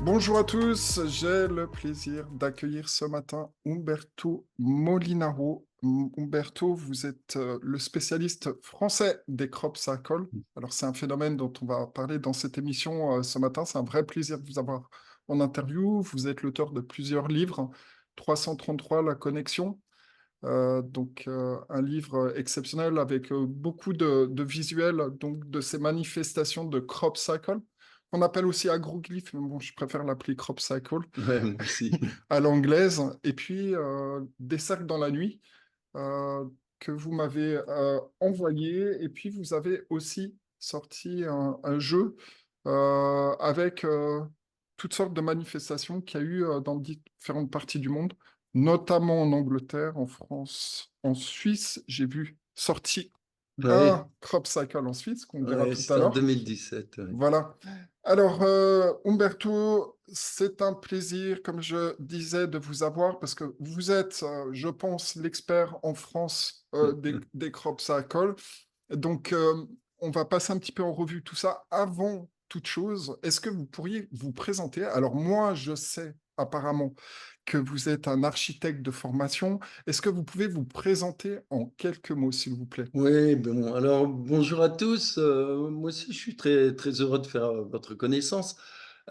Bonjour à tous, j'ai le plaisir d'accueillir ce matin Umberto Molinaro. Umberto, vous êtes le spécialiste français des crop circles. Alors c'est un phénomène dont on va parler dans cette émission ce matin. C'est un vrai plaisir de vous avoir en interview. Vous êtes l'auteur de plusieurs livres, 333 La Connexion, un livre exceptionnel avec beaucoup de visuels donc, de ces manifestations de crop cycle, qu'on appelle aussi agroglyphe, mais bon, je préfère l'appeler crop cycle Ouais, moi aussi. à l'anglaise, et puis des cercles dans la nuit euh, que vous m'avez envoyé, et puis vous avez aussi sorti un jeu avec toutes sortes de manifestations qu'il y a eu dans différentes parties du monde, notamment en Angleterre, en France, en Suisse. J'ai vu sorti Ouais, un crop cycle en Suisse qu'on verra ouais, tout à c'était en l'heure. 2017. Ouais. Voilà. Alors, Umberto, c'est un plaisir, comme je disais, de vous avoir parce que vous êtes, je pense, l'expert en France des crop cycles. Donc, on va passer un petit peu en revue tout ça. Avant toute chose, est-ce que vous pourriez vous présenter? Alors, moi, je sais apparemment que vous êtes un architecte de formation. Est-ce que vous pouvez vous présenter en quelques mots, s'il vous plaît? Oui, bon, alors bonjour à tous. Moi aussi, je suis très, très heureux de faire votre connaissance.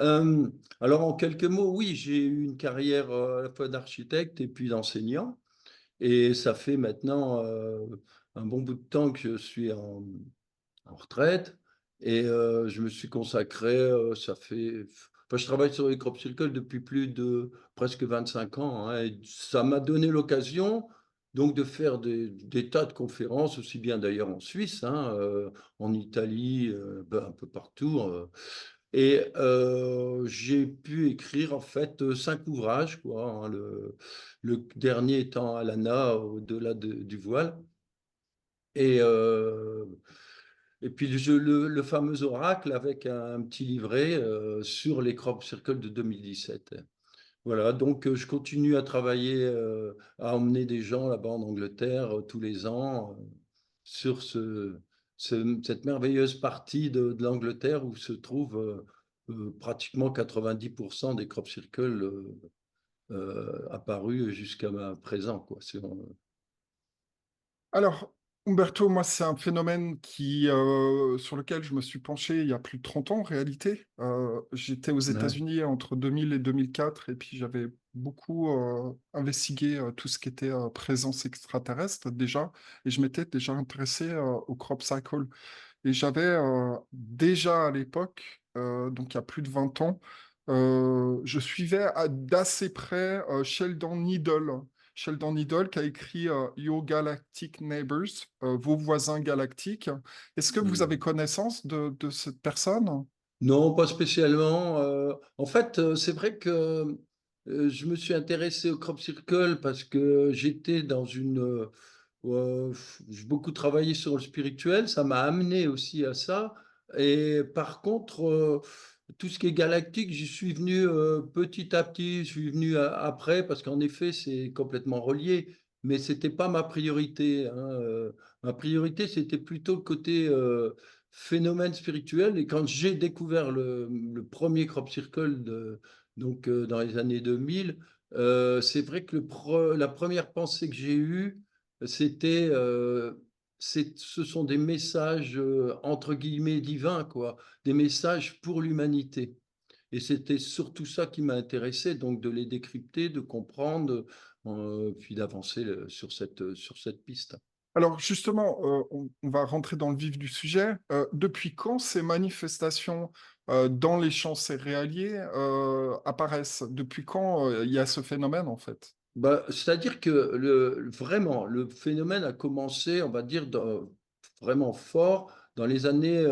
Euh, alors, en quelques mots, oui, j'ai eu une carrière à la fois d'architecte et puis d'enseignant. Et ça fait maintenant un bon bout de temps que je suis en retraite. Et je me suis consacré, ça fait. Enfin, je travaille sur les crop circles depuis plus de presque 25 ans, hein, et ça m'a donné l'occasion donc de faire des tas de conférences, aussi bien d'ailleurs en Suisse, hein, en Italie, ben, un peu partout. Et j'ai pu écrire en fait 5 ouvrages, quoi, hein, le dernier étant Alana, au-delà du voile. Et, euh, et puis le fameux oracle avec un petit livret sur les crop circles de 2017. Voilà, donc je continue à travailler, à emmener des gens là-bas en Angleterre tous les ans sur cette merveilleuse partie de l'Angleterre où se trouvent pratiquement 90% des crop circles apparus jusqu'à présent, quoi. Alors, Umberto, moi, c'est un phénomène sur lequel je me suis penché il y a plus de 30 ans en réalité. J'étais aux Ouais. États-Unis entre 2000 et 2004 et puis j'avais beaucoup investigué tout ce qui était présence extraterrestre déjà et je m'étais déjà intéressé au crop cycle. Et j'avais déjà à l'époque, donc il y a plus de 20 ans, je suivais d'assez près Sheldon Needle. Sheldon Needle qui a écrit Your Galactic Neighbors, Vos voisins galactiques. Est-ce que vous avez connaissance de cette personne? Non, pas spécialement. En fait, c'est vrai que je me suis intéressé au crop circle parce que j'étais dans j'ai beaucoup travaillé sur le spirituel, ça m'a amené aussi à ça. Et par contre, tout ce qui est galactique, j'y suis venu petit à petit, je suis venu après parce qu'en effet, c'est complètement relié. Mais c'était pas ma priorité, hein. Ma priorité, c'était plutôt le côté phénomène spirituel. Et quand j'ai découvert le premier crop circle donc dans les années 2000, c'est vrai que la première pensée que j'ai eue, c'était ce sont des messages entre guillemets divins, quoi, des messages pour l'humanité. Et c'était surtout ça qui m'a intéressé, donc de les décrypter, de comprendre, puis d'avancer sur cette piste. Alors justement, on va rentrer dans le vif du sujet. Depuis quand ces manifestations dans les champs céréaliers apparaissent? Depuis quand il y a ce phénomène en fait? Bah, c'est-à-dire que vraiment, le phénomène a commencé, on va dire, vraiment fort dans les années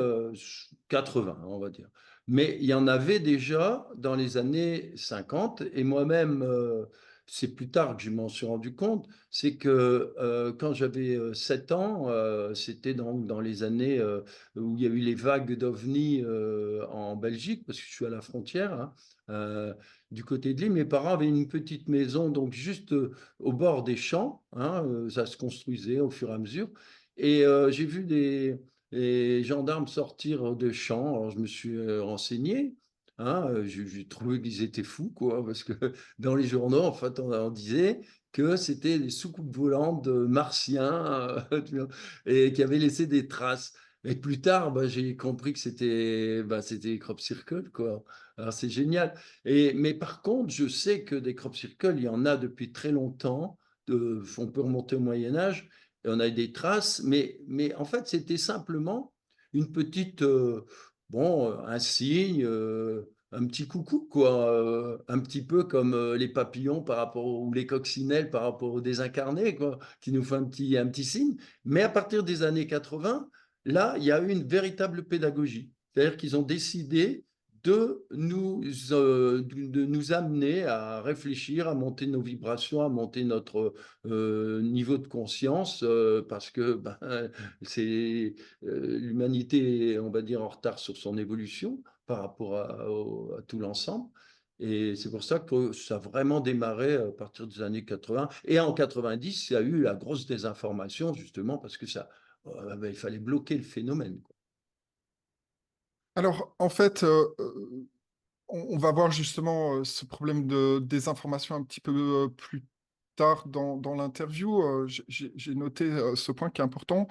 80, on va dire. Mais il y en avait déjà dans les années 50, et moi-même, c'est plus tard que je m'en suis rendu compte, c'est que quand j'avais 7 ans, c'était dans les années où il y a eu les vagues d'OVNI en Belgique, parce que je suis à la frontière, hein. euh, du côté de l'île, mes parents avaient une petite maison, donc juste au bord des champs, hein, ça se construisait au fur et à mesure. Et j'ai vu les gendarmes sortir de champs, alors je me suis renseigné. hein, j'ai trouvé qu'ils étaient fous, quoi, parce que dans les journaux, en fait, on disait que c'était des soucoupes volantes martiens, tu vois? Et qui avaient laissé des traces. Et plus tard, bah, j'ai compris que c'était des crop circles, quoi. Alors c'est génial. Mais par contre, je sais que des crop circles, il y en a depuis très longtemps, on peut remonter au Moyen Âge et on a des traces, mais en fait, c'était simplement une petite, bon, un signe, un petit coucou quoi, un petit peu comme, les papillons par rapport aux ou les coccinelles par rapport aux désincarnés quoi, qui nous font un petit signe. Mais à partir des années 80, là, il y a eu une véritable pédagogie. C'est-à-dire qu'ils ont décidé de nous amener à réfléchir, à monter nos vibrations, à monter notre, niveau de conscience, parce que, ben, c'est, l'humanité est, on va dire, en retard sur son évolution par rapport à tout l'ensemble. Et c'est pour ça que ça a vraiment démarré à partir des années 80. Et en 90, il y a eu la grosse désinformation, justement, parce que ben, il fallait bloquer le phénomène, quoi. Alors, en fait, on va voir justement ce problème de désinformation un petit peu plus tard dans l'interview. J'ai noté ce point qui est important.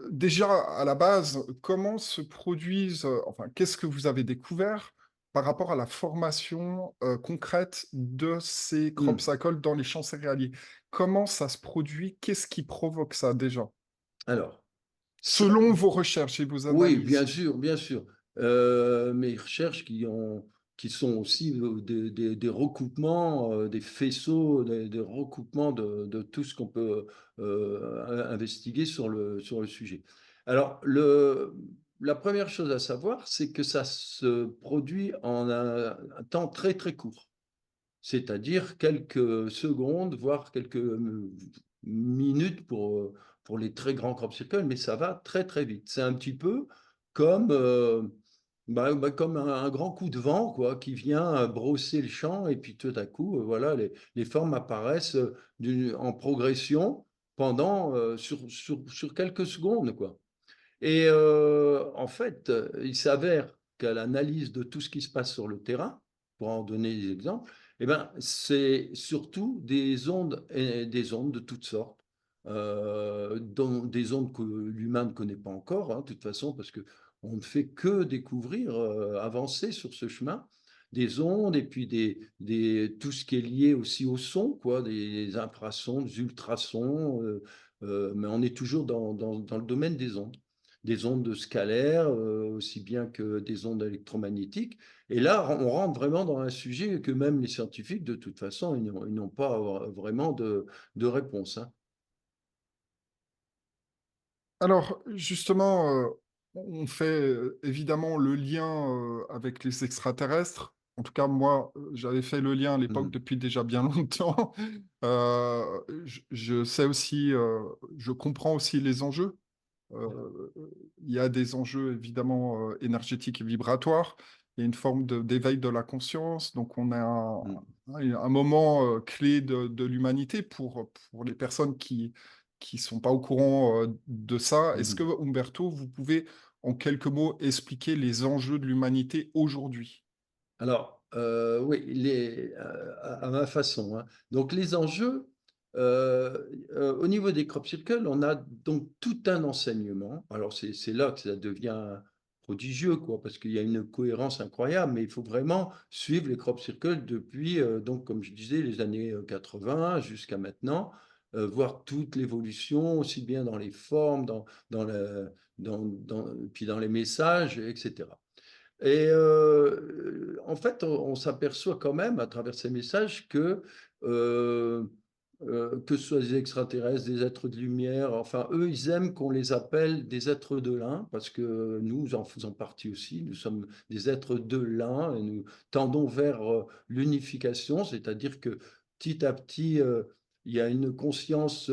Déjà, à la base, comment se produisent, enfin, qu'est-ce que vous avez découvert par rapport à la formation concrète de ces crop Mmh. cycles dans les champs céréaliers? Comment ça se produit? Qu'est-ce qui provoque ça déjà? Alors, ça Selon vos recherches et vos oui, analyses. bien sûr. Mes recherches qui sont aussi, des recoupements, des faisceaux, des recoupements de tout ce qu'on peut, investiguer sur le sujet. Alors la première chose à savoir, c'est que ça se produit en un temps très, très court. C'est-à-dire quelques secondes, voire quelques, minutes pour les très grands crop circles, mais ça va très, très vite. C'est un petit peu comme, comme un grand coup de vent quoi, qui vient, brosser le champ et puis tout à coup, voilà, les formes apparaissent, en progression pendant, sur quelques secondes, quoi. Et en fait, il s'avère qu'à l'analyse de tout ce qui se passe sur le terrain, pour en donner des exemples, et ben, c'est surtout des ondes et des ondes de toutes sortes, dont des ondes que l'humain ne connaît pas encore, hein, de toute façon, parce qu'on ne fait que découvrir, avancer sur ce chemin. Des ondes et puis tout ce qui est lié aussi au son, quoi, des infrasons, des ultrasons, mais on est toujours dans le domaine des ondes scalaires, aussi bien que des ondes électromagnétiques. Et là, on rentre vraiment dans un sujet que même les scientifiques, de toute façon, ils n'ont pas vraiment de réponse, hein. Alors, justement, on fait évidemment le lien avec les extraterrestres. En tout cas, moi, j'avais fait le lien à l'époque Mhm, depuis déjà bien longtemps. Je sais aussi, je comprends aussi les enjeux. Il y a des enjeux évidemment énergétiques et vibratoires. Il y a une forme d'éveil de la conscience. Donc, on a mhm, un moment clé de l'humanité pour les personnes qui sont pas au courant de ça. Est-ce que, mhm. Umberto, vous pouvez en quelques mots expliquer les enjeux de l'humanité aujourd'hui? Alors, oui, à ma façon, hein. Donc les enjeux, au niveau des crop circles, on a donc tout un enseignement. Alors c'est là que ça devient prodigieux, quoi, parce qu'il y a une cohérence incroyable, mais il faut vraiment suivre les crop circles depuis, donc comme je disais, les années, 80 jusqu'à maintenant, voir toute l'évolution, aussi bien dans les formes, dans le puis dans les messages et cetera. Et en fait, on s'aperçoit quand même à travers ces messages que ce soit des extraterrestres, des êtres de lumière, enfin, eux, ils aiment qu'on les appelle des êtres de l'un parce que nous en faisons partie aussi. Nous sommes des êtres de l'un et nous tendons vers, l'unification, c'est-à-dire que petit à petit, il y a une conscience,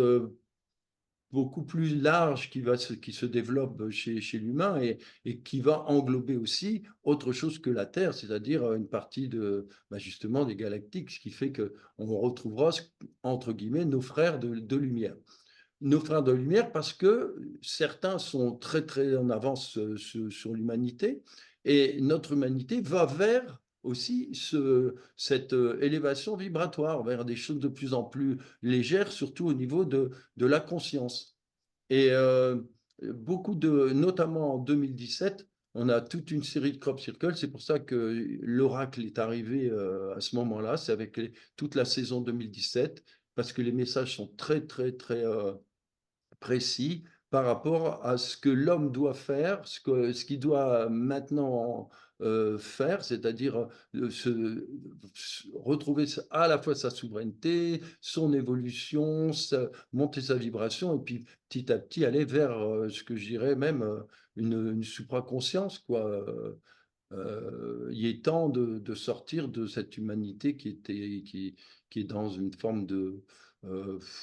beaucoup plus large qui se développe chez l'humain et qui va englober aussi autre chose que la Terre, c'est-à-dire, une partie bah, justement des galactiques, ce qui fait qu'on retrouvera entre guillemets «nos frères de lumière». Nos frères de lumière parce que certains sont très, très en avance, sur l'humanité et notre humanité va vers aussi cette élévation vibratoire vers des choses de plus en plus légères, surtout au niveau de la conscience. Et beaucoup notamment en 2017, on a toute une série de crop circles. C'est pour ça que l'oracle est arrivé à ce moment-là. C'est avec toute la saison 2017, parce que les messages sont très, très, très précis par rapport à ce que l'homme doit faire, ce qu'il doit maintenant faire, c'est-à-dire retrouver à la fois sa souveraineté, son évolution, monter sa vibration, et puis petit à petit aller vers ce que je dirais même une supraconscience, quoi. Il est temps de sortir de cette humanité qui est dans une forme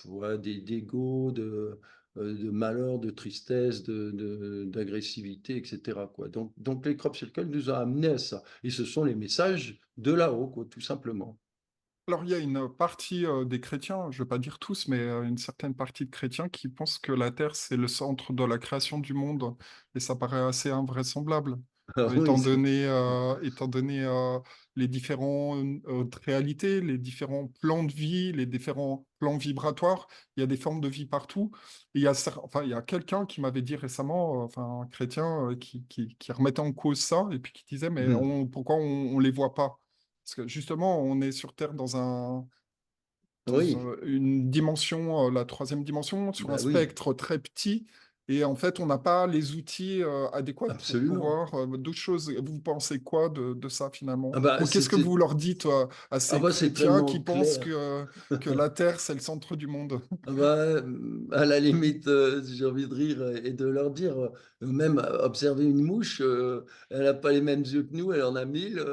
ouais, d'ego, de malheur, de tristesse, d'agressivité, etc., quoi. Donc les crop circles nous ont amenés à ça. Et ce sont les messages de là-haut, quoi, tout simplement. Alors, il y a une partie des chrétiens, je ne vais pas dire tous, mais une certaine partie de chrétiens qui pensent que la Terre, c'est le centre de la création du monde. Et ça paraît assez invraisemblable, Ah oui, étant donné les différentes réalités, les différents plans de vie, les différents plans vibratoires. Il y a des formes de vie partout. Et enfin, il y a quelqu'un qui m'avait dit récemment, enfin, un chrétien qui remettait en cause ça et puis qui disait, mais pourquoi on ne les voit pas? Parce que justement, on est sur Terre oui, une dimension, la troisième dimension, sur un bah oui, spectre très petit. Et en fait, on n'a pas les outils adéquats pour absolument. pouvoir d'autres choses. Vous pensez quoi de ça finalement? Ah bah Ou qu'est-ce que c'était, vous leur dites à ah ces bah c'est chrétiens qui tellement pensent clair. que la Terre, c'est le centre du monde? Ah bah, à la limite, j'ai envie de rire et de leur dire, même observer une mouche, elle a pas les mêmes yeux que nous, elle en a 1000.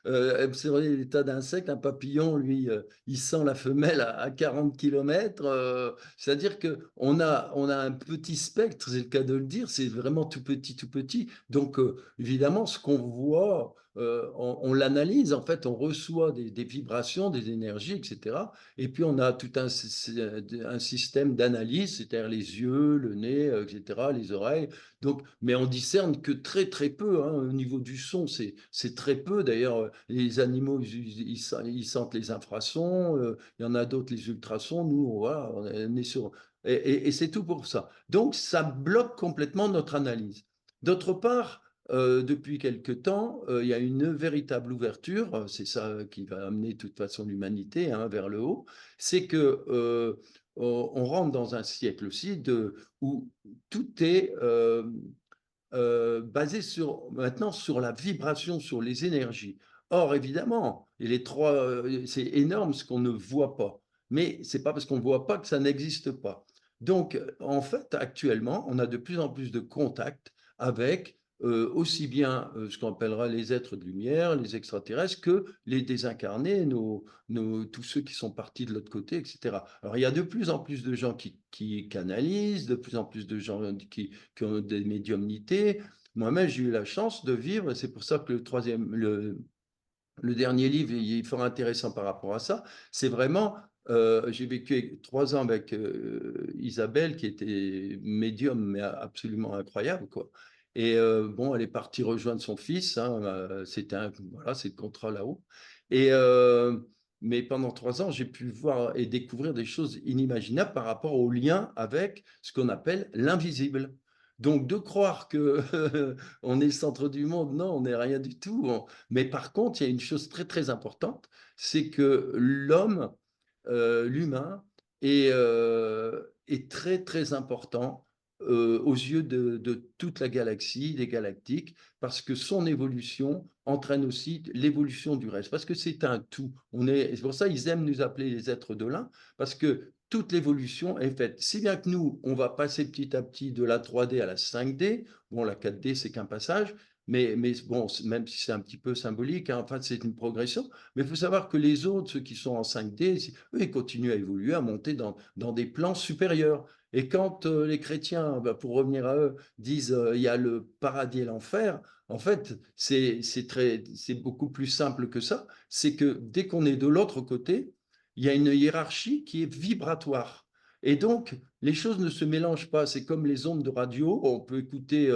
Observer les tas d'insectes, un papillon, lui, il sent la femelle à 40 kilomètres. C'est-à-dire qu'on a un petit spectre, c'est le cas de le dire, c'est vraiment tout petit, tout petit. Donc, évidemment, ce qu'on voit, on l'analyse, en fait, on reçoit des vibrations, des énergies, etc. Et puis, on a tout un système d'analyse, c'est-à-dire les yeux, le nez, etc., les oreilles. Donc, mais on discerne que très, très peu, hein, au niveau du son, c'est très peu. D'ailleurs, les animaux, ils sentent les infrasons, il y en a d'autres, les ultrasons. Nous, voilà, on est sur... Et c'est tout pour ça. Donc, ça bloque complètement notre analyse. D'autre part, depuis quelque temps, il y a une véritable ouverture, c'est ça qui va amener de toute façon l'humanité, hein, vers le haut, c'est que on rentre dans un siècle aussi où tout est basé maintenant sur la vibration, sur les énergies. Or, évidemment, c'est énorme ce qu'on ne voit pas, mais c'est pas parce qu'on ne voit pas que ça n'existe pas. Donc, en fait, actuellement, on a de plus en plus de contacts avec aussi bien ce qu'on appellera les êtres de lumière, les extraterrestres, que les désincarnés, tous ceux qui sont partis de l'autre côté, etc. Alors, il y a de plus en plus de gens qui canalisent, de plus en plus de gens qui ont des médiumnités. Moi-même, j'ai eu la chance de vivre, c'est pour ça que le dernier livre est fort intéressant par rapport à ça. C'est vraiment, j'ai vécu 3 ans avec Isabelle, qui était médium, mais absolument incroyable, quoi. Et bon, elle est partie rejoindre son fils, hein, voilà, c'est le contrat là-haut. Et mais pendant 3 ans, j'ai pu voir et découvrir des choses inimaginables par rapport au lien avec ce qu'on appelle l'invisible. Donc, de croire que on est le centre du monde, non, on n'est rien du tout. Mais par contre, il y a une chose très, très importante, c'est que l'humain est très, très important aux yeux de toute la galaxie, des galactiques, parce que son évolution entraîne aussi l'évolution du reste, parce que c'est un tout. C'est pour ça qu'ils aiment nous appeler les êtres de l'un, parce que toute l'évolution est faite. Si bien que nous, on va passer petit à petit de la 3D à la 5D, bon, la 4D, c'est qu'un passage, mais bon, même si c'est un petit peu symbolique, hein, enfin, c'est une progression. Mais il faut savoir que les autres, ceux qui sont en 5D, eux, ils continuent à évoluer, à monter dans des plans supérieurs. Et quand les chrétiens, bah, pour revenir à eux, disent il y a le paradis et l'enfer, en fait, c'est beaucoup plus simple que ça. C'est que dès qu'on est de l'autre côté, il y a une hiérarchie qui est vibratoire. Et donc, les choses ne se mélangent pas. C'est comme les ondes de radio. On peut écouter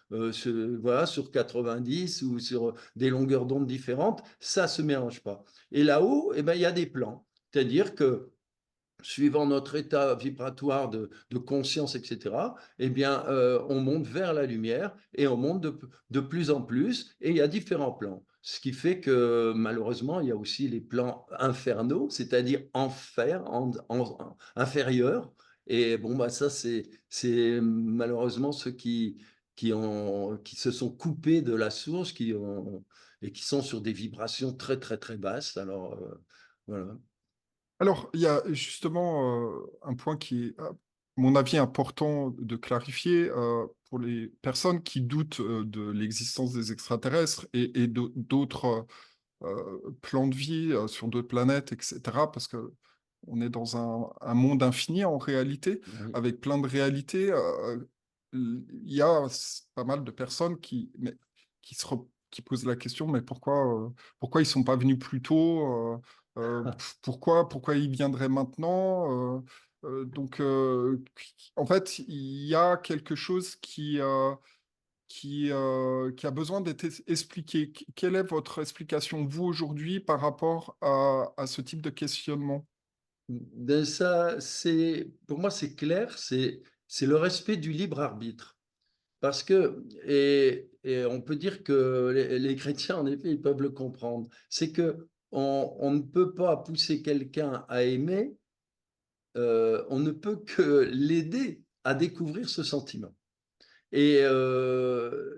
voilà, sur 90 ou sur des longueurs d'onde différentes. Ça ne se mélange pas. Et là-haut, eh ben, il y a des plans. C'est-à-dire que suivant notre état vibratoire de conscience, etc., eh bien, on monte vers la lumière et on monte de plus en plus, et il y a différents plans. Ce qui fait que malheureusement, il y a aussi les plans infernaux, c'est-à-dire enfer, inférieur. Et bon, bah, ça, c'est malheureusement ceux qui se sont coupés de la source et qui sont sur des vibrations très, très, très basses. Alors, voilà. Alors, il y a justement un point qui est, à mon avis, important de clarifier pour les personnes qui doutent de l'existence des extraterrestres et d'autres plans de vie sur d'autres planètes, etc. Parce que on est dans un monde infini en réalité, Oui. avec plein de réalités. Il y a pas mal de personnes qui posent la question, mais pourquoi ils sont pas venus plus tôt? Pourquoi ils viendraient maintenant? En fait, il y a quelque chose qui a besoin d'être expliqué. Quelle est votre explication, vous, aujourd'hui, par rapport à ce type de questionnement? Ça, pour moi, c'est clair, c'est le respect du libre arbitre. Parce que, et on peut dire que les chrétiens, en effet, ils peuvent le comprendre. C'est que on ne peut pas pousser quelqu'un à aimer, on ne peut que l'aider à découvrir ce sentiment. Et ce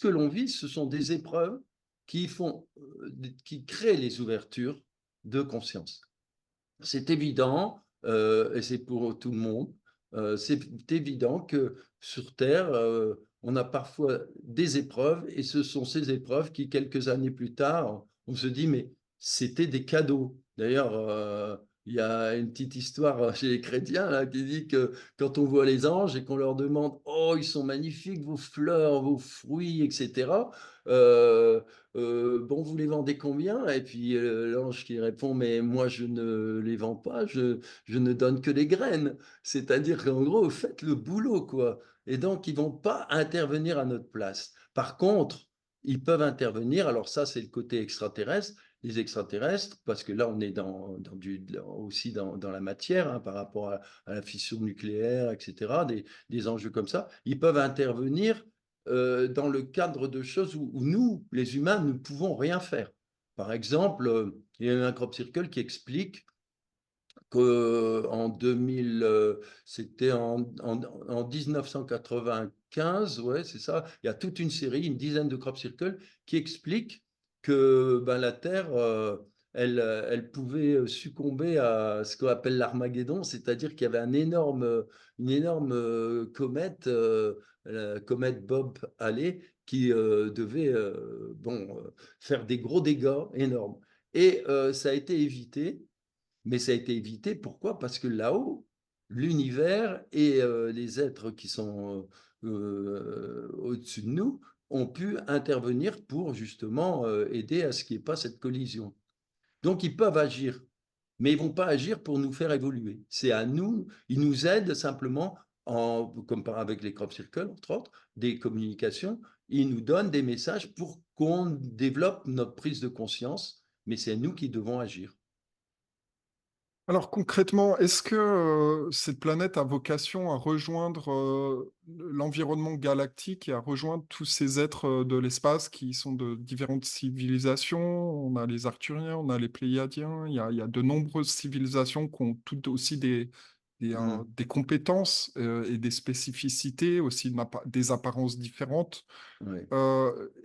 que l'on vit, ce sont des épreuves qui créent les ouvertures de conscience. C'est évident, et c'est pour tout le monde, c'est évident que sur terre, on a parfois des épreuves et ce sont ces épreuves qui, quelques années plus tard, on se dit: «Mais c'était des cadeaux». D'ailleurs, il y a une petite histoire chez les chrétiens là qui dit que quand on voit les anges et qu'on leur demande: «Oh, ils sont magnifiques vos fleurs, vos fruits et cetera, bon, vous les vendez combien?» Et puis, l'ange qui répond: «Mais moi je ne les vends pas, je ne donne que les graines». C'est-à-dire qu'en gros, faites le boulot, quoi. Et donc ils vont pas intervenir à notre place. Par contre, ils peuvent intervenir, alors ça, c'est le côté extraterrestre. Les extraterrestres, parce que là, on est aussi dans la matière, hein, par rapport à la fission nucléaire, et cetera, des enjeux comme ça. Ils peuvent intervenir dans le cadre de choses où nous, les humains, nous ne pouvons rien faire. Par exemple, il y a eu un crop circle qui explique qu'en 2000, c'était en 1995, ouais, c'est ça, il y a toute une série, une dizaine de crop circles qui expliquent que ben, la Terre, elle pouvait succomber à ce qu'on appelle l'Armageddon, c'est-à-dire qu'il y avait une énorme comète, la comète Bob Halley, qui devait bon, faire des gros dégâts énormes. Et ça a été évité, mais ça a été évité, pourquoi? Parce que là-haut, l'univers et les êtres qui sont, au-dessus de nous ont pu intervenir pour justement, aider à ce qu'il y ait pas cette collision. Donc ils peuvent agir, mais ils vont pas agir pour nous faire évoluer. C'est à nous, ils nous aident simplement comme par avec les crop circles, entre autres, des communications, ils nous donnent des messages pour qu'on développe notre prise de conscience, mais c'est nous qui devons agir. Alors concrètement, est-ce que cette planète a vocation à rejoindre l'environnement galactique et à rejoindre tous ces êtres de l'espace qui sont de différentes civilisations? On a les Arthuriens, on a les Pléiadiens, il y a de nombreuses civilisations qui ont toutes aussi Mmh. des compétences et des spécificités, aussi des apparences différentes. Ouais.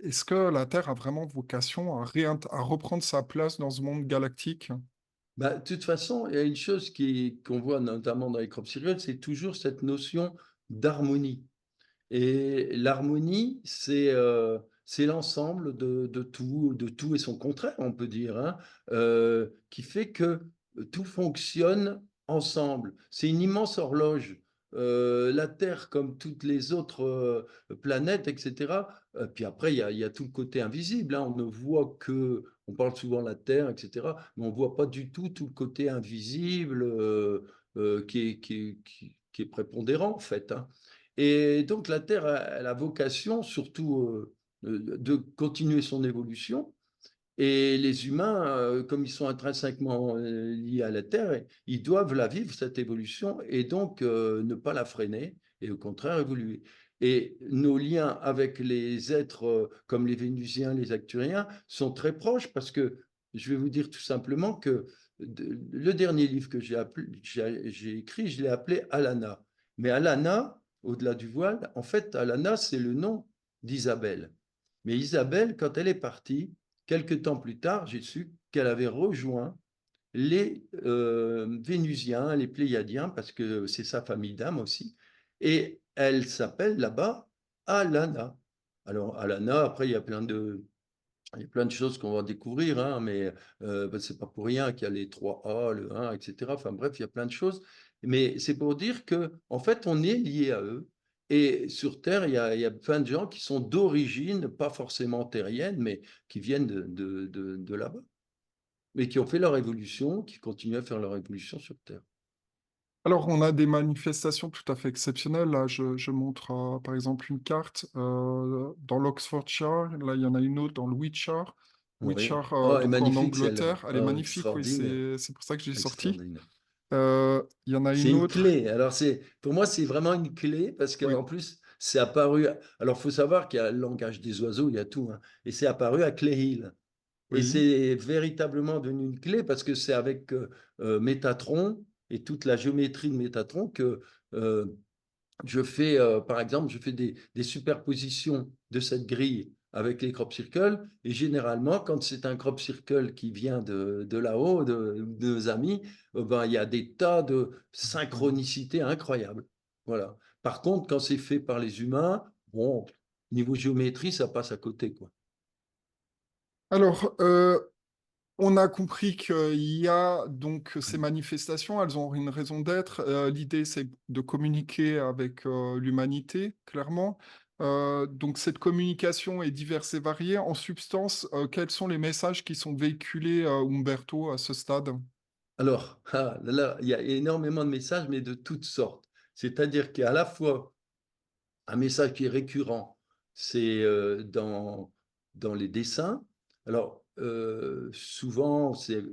Est-ce que la Terre a vraiment vocation à reprendre sa place dans ce monde galactique? Bah, de toute façon, il y a une chose qu'on voit notamment dans les crop circles, c'est toujours cette notion d'harmonie. Et l'harmonie, c'est l'ensemble de tout et son contraire, on peut dire, hein, qui fait que tout fonctionne ensemble. C'est une immense horloge. La Terre, comme toutes les autres planètes, etc. Puis après, il y a tout le côté invisible, hein. On ne voit que, on parle souvent de la Terre, etc. Mais on ne voit pas du tout tout le côté invisible. qui est prépondérant, en fait, hein. Et donc, la Terre, elle a vocation, surtout, de continuer son évolution. Et les humains, comme ils sont intrinsèquement liés à la Terre, ils doivent la vivre, cette évolution, et donc ne pas la freiner, et au contraire évoluer. Et nos liens avec les êtres comme les Vénusiens, les Acturiens, sont très proches, parce que je vais vous dire tout simplement que le dernier livre que j'ai écrit, je l'ai appelé Alana. Mais Alana, au-delà du voile, en fait, Alana, c'est le nom d'Isabelle. Mais Isabelle, quand elle est partie, quelque temps plus tard, j'ai su qu'elle avait rejoint les Vénusiens, les Pléiadiens, parce que c'est sa famille d'âme aussi, et elle s'appelle là-bas Alana. Alors, Alana, après, il y a plein de choses qu'on va découvrir, hein, mais c'est pas pour rien qu'il y a les trois A, le 1, etc. Enfin bref, il y a plein de choses. Mais c'est pour dire que, en fait, on est lié à eux. Et sur Terre, il y a plein de gens qui sont d'origine, pas forcément terrienne, mais qui viennent de là-bas. Mais qui ont fait leur évolution, qui continuent à faire leur évolution sur Terre. Alors, on a des manifestations tout à fait exceptionnelles. Là, je montre par exemple une carte dans l'Oxfordshire. Là, il y en a une autre dans le Wiltshire. Oui. Wiltshire, Oh, elle est donc en magnifique celle-là. Angleterre. Elle est Oh, magnifique, oui, extraordinaire. c'est pour ça que j'ai sorti. Extraordinaire. Il y en a C'est une une autre. clé. Alors, pour moi, c'est vraiment une clé parce qu'en Oui, plus, c'est apparu. Alors, il faut savoir qu'il y a le langage des oiseaux, il y a tout, hein. Et c'est apparu à Clay Hill. Et oui. c'est véritablement devenu une clé parce que c'est avec Métatron et toute la géométrie de Métatron que euh, je fais, par exemple, je fais des superpositions de cette grille avec les crop circles. Et généralement, quand c'est un crop circle qui vient de là-haut, de nos amis, ben, il y a des tas de synchronicité incroyables. Voilà. Par contre, quand c'est fait par les humains, bon, niveau géométrie, ça passe à côté, quoi. Alors, on a compris qu'il y a donc ces manifestations, elles ont une raison d'être. L'idée, c'est de communiquer avec l'humanité, clairement. Donc cette communication est diverse et variée. En substance, quels sont les messages qui sont véhiculés, Umberto, à ce stade? Alors, là, il y a énormément de messages, mais de toutes sortes. C'est-à-dire qu'il y a à la fois un message qui est récurrent, c'est dans les dessins. Alors, souvent, c'est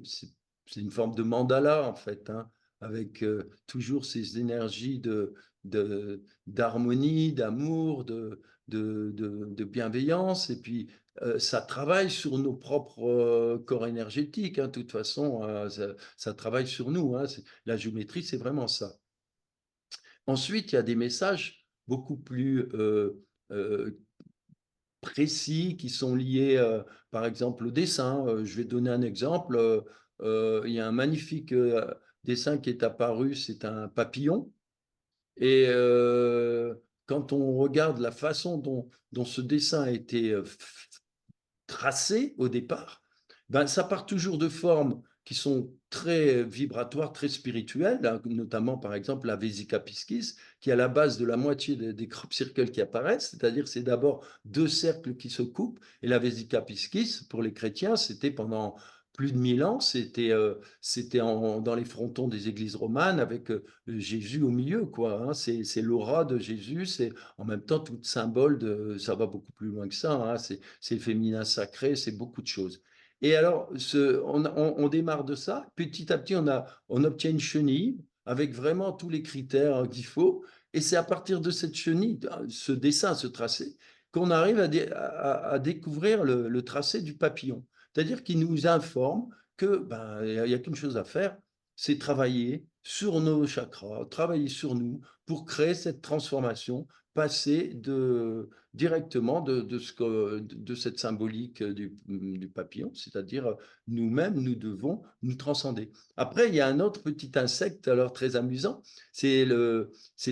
une forme de mandala, en fait, hein, avec toujours ces énergies d'harmonie, d'amour, de bienveillance. Et puis, ça travaille sur nos propres corps énergétiques, hein, de toute façon, ça travaille sur nous, hein. La géométrie, c'est vraiment ça. Ensuite, il y a des messages beaucoup plus euh, précis qui sont liés, par exemple, au dessin. Je vais donner un exemple. Il y a un magnifique dessin qui est apparu, c'est un papillon. Et quand on regarde la façon dont ce dessin a été tracé au départ, ben, ça part toujours de formes qui sont très vibratoires, très spirituelles, hein, notamment par exemple la Vesica Piscis, qui est à la base de la moitié des crop circles qui apparaissent, c'est-à-dire c'est d'abord deux cercles qui se coupent, et la Vesica Piscis, pour les chrétiens, c'était pendant plus de 1000 ans, c'était dans les frontons des églises romanes avec Jésus au milieu, quoi, hein. C'est l'aura de Jésus, c'est en même temps tout symbole ça va beaucoup plus loin que ça, hein. C'est le féminin sacré, c'est beaucoup de choses. Et alors, on démarre de ça. Petit à petit, on obtient une chenille avec vraiment tous les critères qu'il faut. Et c'est à partir de cette chenille, ce dessin, ce tracé, qu'on arrive à découvrir le tracé du papillon. C'est-à-dire qu'il nous informe que ben, il n'y a qu'une chose à faire, c'est travailler sur nos chakras, travailler sur nous pour créer cette transformation, passer directement de cette symbolique du papillon, c'est-à-dire nous-mêmes, nous devons nous transcender. Après, il y a un autre petit insecte, alors très amusant, c'est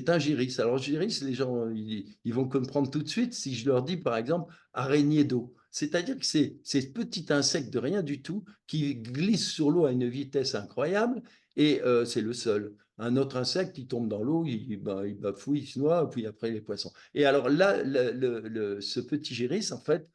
un géris. Alors, géris, les gens, ils vont comprendre tout de suite si je leur dis, par exemple, araignée d'eau. C'est-à-dire que c'est ce petit insecte de rien du tout qui glisse sur l'eau à une vitesse incroyable et c'est le seul. Un autre insecte, il tombe dans l'eau, il bafouille, il se noie, puis après les poissons. Et alors là, ce petit géris, en fait,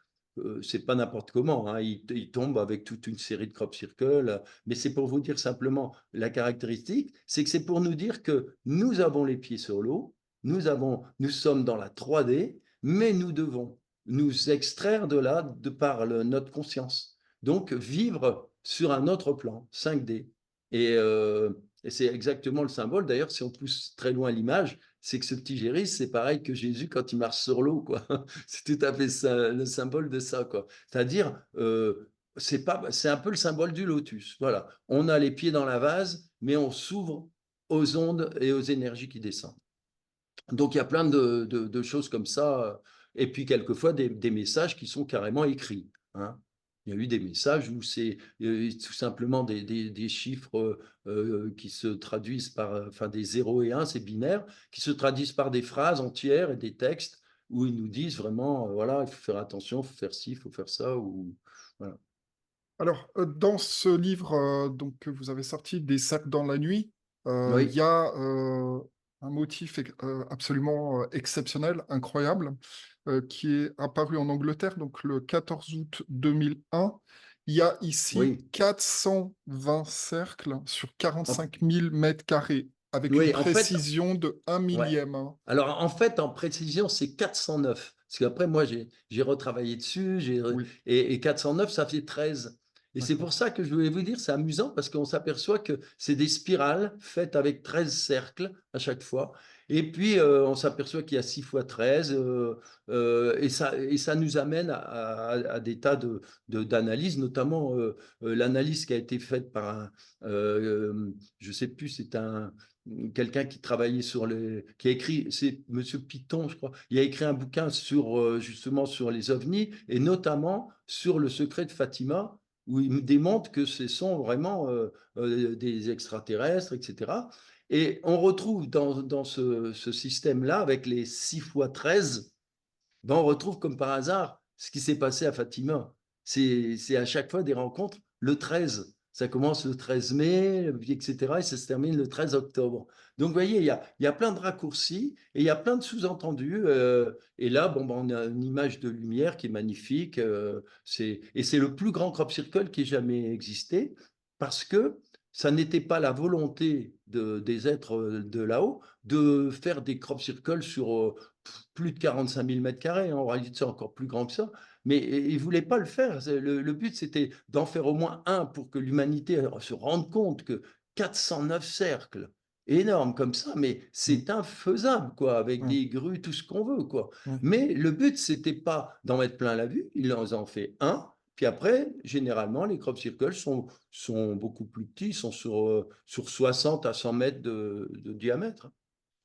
c'est pas n'importe comment, hein, il tombe avec toute une série de crop circles, mais c'est pour vous dire simplement la caractéristique, c'est que c'est pour nous dire que nous avons les pieds sur l'eau, nous sommes dans la 3D, mais nous devons nous extraire de là de par notre conscience. Donc vivre sur un autre plan, 5D. Et c'est exactement le symbole. D'ailleurs, si on pousse très loin l'image, c'est que ce petit Géris, c'est pareil que Jésus quand il marche sur l'eau, quoi. C'est tout à fait ça, le symbole de ça, quoi. C'est-à-dire, c'est un peu le symbole du lotus. Voilà. On a les pieds dans la vase, mais on s'ouvre aux ondes et aux énergies qui descendent. Donc, il y a plein de choses comme ça. Et puis, quelquefois, des messages qui sont carrément écrits, hein. Il y a eu des messages où c'est tout simplement des chiffres qui se traduisent par, enfin, des 0 et 1, c'est binaire, qui se traduisent par des phrases entières et des textes où ils nous disent vraiment, voilà, il faut faire attention, il faut faire ci, il faut faire ça, ou voilà. Alors, dans ce livre donc, que vous avez sorti, Des cercles dans la nuit, il Oui, y a un motif absolument exceptionnel, incroyable, qui est apparu en Angleterre, donc le 14 août 2001. Il y a ici oui, 420 cercles sur en, 45 000 mètres carrés, avec une oui, en fait, précision de 1 ouais. millième, hein. Alors, en fait, en précision, c'est 409. Parce qu'après, moi, j'ai retravaillé dessus, Oui, et 409, ça fait 13. Et c'est pour d'accord. ça que je voulais vous dire, c'est amusant parce qu'on s'aperçoit que c'est des spirales faites avec 13 cercles à chaque fois. Et puis, on s'aperçoit qu'il y a 6 fois 13, et ça nous amène à des tas d'analyses, notamment l'analyse qui a été faite par je ne sais plus, c'est quelqu'un qui travaillait qui a écrit, c'est Monsieur Piton, je crois. Il a écrit un bouquin sur justement sur les ovnis et notamment sur le secret de Fatima, où il me démontre que ce sont vraiment des extraterrestres, etc. Et on retrouve dans ce système-là, avec les 6 fois 13, ben on retrouve comme par hasard ce qui s'est passé à Fatima. C'est à chaque fois des rencontres le 13. Ça commence le 13 mai, etc. Et ça se termine le 13 octobre. Donc, vous voyez, il y a plein de raccourcis et il y a plein de sous-entendus. Et là, bon, ben, on a une image de lumière qui est magnifique. Et c'est le plus grand crop circle qui ait jamais existé parce que ça n'était pas la volonté des êtres de là-haut de faire des crop circles sur plus de 45 000 mètres carrés. En réalité, c'est encore plus grand que ça. Mais ils ne voulaient pas le faire. Le but, c'était d'en faire au moins un pour que l'humanité se rende compte que 409 cercles, énorme comme ça, mais Mm, c'est infaisable, quoi, avec mm, des grues, tout ce qu'on veut, quoi. mm. Mais le but, c'était pas d'en mettre plein la vue. Ils en ont fait un. Puis après, généralement, les crop circles sont beaucoup plus petits, ils sont sur 60 à 100 mètres de diamètre.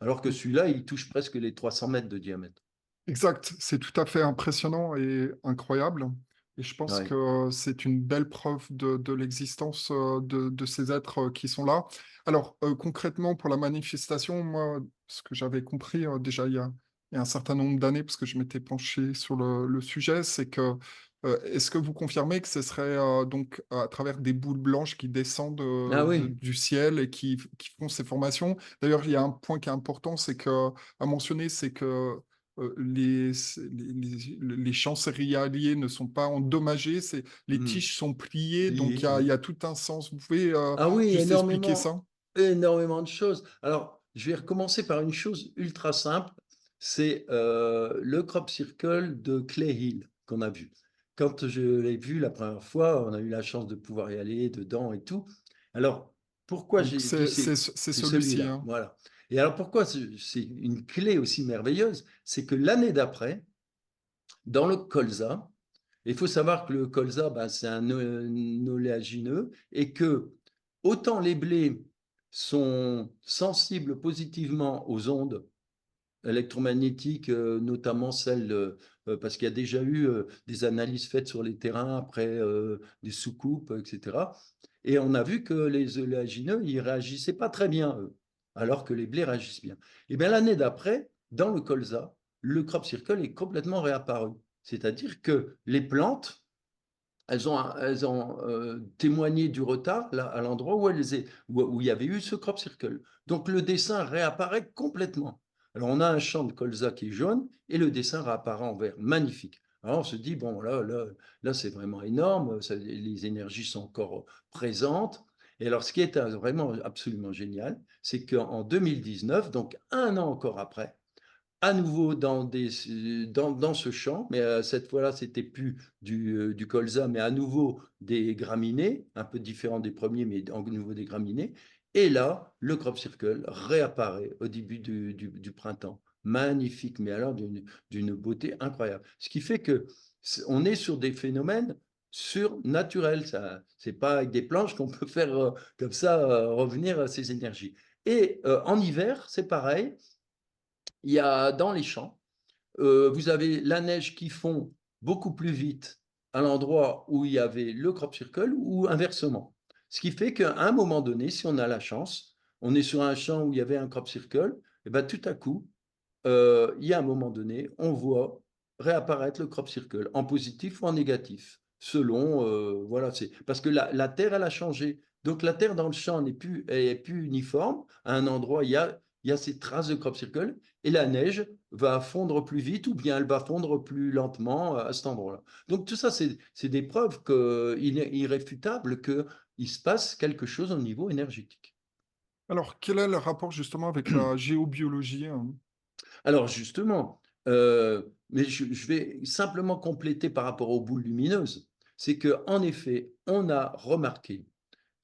Alors que Mm. celui-là, il touche presque les 300 mètres de diamètre. Exact, c'est tout à fait impressionnant et incroyable. Et je pense Ouais. que c'est une belle preuve de l'existence de ces êtres qui sont là. Alors, concrètement, pour la manifestation, moi, ce que j'avais compris déjà il y a un certain nombre d'années, parce que je m'étais penché sur le sujet, c'est que est-ce que vous confirmez que ce serait donc à travers des boules blanches qui descendent Ah oui. du ciel et qui font ces formations? D'ailleurs, il y a un point qui est important, c'est que à mentionner, c'est que les champs céréaliers ne sont pas endommagés, les Mhm. tiges sont pliées, donc Plié, il ouais. y a tout un sens. Vous pouvez Ah oui, juste expliquer ça? énormément de choses. Alors, je vais recommencer par une chose ultra simple, c'est le crop circle de Clay Hill qu'on a vu. Quand je l'ai vu la première fois, on a eu la chance de pouvoir y aller dedans et tout. Alors, pourquoi Donc j'ai dit c'est c'est celui-ci, celui-là, hein. voilà. Et alors pourquoi c'est une clé aussi merveilleuse, c'est que l'année d'après, dans le colza, il faut savoir que le colza, ben, c'est un oléagineux et que autant les blés sont sensibles positivement aux ondes électromagnétiques, notamment celles, parce qu'il y a déjà eu des analyses faites sur les terrains après des soucoupes, etc. Et on a vu que les oléagineux, ils réagissaient pas très bien, eux, alors que les blés réagissent bien. Et bien l'année d'après, dans le colza, le crop circle est complètement réapparu. C'est-à-dire que les plantes, elles ont témoigné du retard là, à l'endroit où il y avait eu ce crop circle. Donc le dessin réapparaît complètement. Alors on a un champ de colza qui est jaune et le dessin réapparaît en vert. Magnifique. Alors on se dit, bon, là c'est vraiment énorme, les énergies sont encore présentes. Et alors, ce qui est vraiment absolument génial, c'est qu'en 2019, donc un an encore après, à nouveau dans ce champ, mais cette fois-là, c'était plus du colza, mais à nouveau des graminées, un peu différent des premiers, mais à nouveau des graminées. Et là, le crop circle réapparaît au début du printemps. Magnifique, mais alors d'une beauté incroyable. Ce qui fait que on est sur des phénomènes surnaturels. C'est pas avec des planches qu'on peut faire comme ça revenir ces énergies. Et en hiver, c'est pareil. Il y a dans les champs, vous avez la neige qui fond beaucoup plus vite à l'endroit où il y avait le crop circle ou inversement. Ce qui fait qu'à un moment donné, si on a la chance, on est sur un champ où il y avait un crop circle, et ben tout à coup, il y a un moment donné, on voit réapparaître le crop circle en positif ou en négatif, selon, voilà, c'est parce que la Terre, elle a changé. Donc la Terre dans le champ est plus uniforme. À un endroit, il y a ces traces de crop circle et la neige va fondre plus vite ou bien elle va fondre plus lentement à cet endroit-là. Donc tout ça, c'est des preuves irréfutables qu'il se passe quelque chose au niveau énergétique. Alors, quel est le rapport justement avec la géobiologie, hein? Alors justement, mais je vais simplement compléter par rapport aux boules lumineuses. C'est qu'en effet, on a remarqué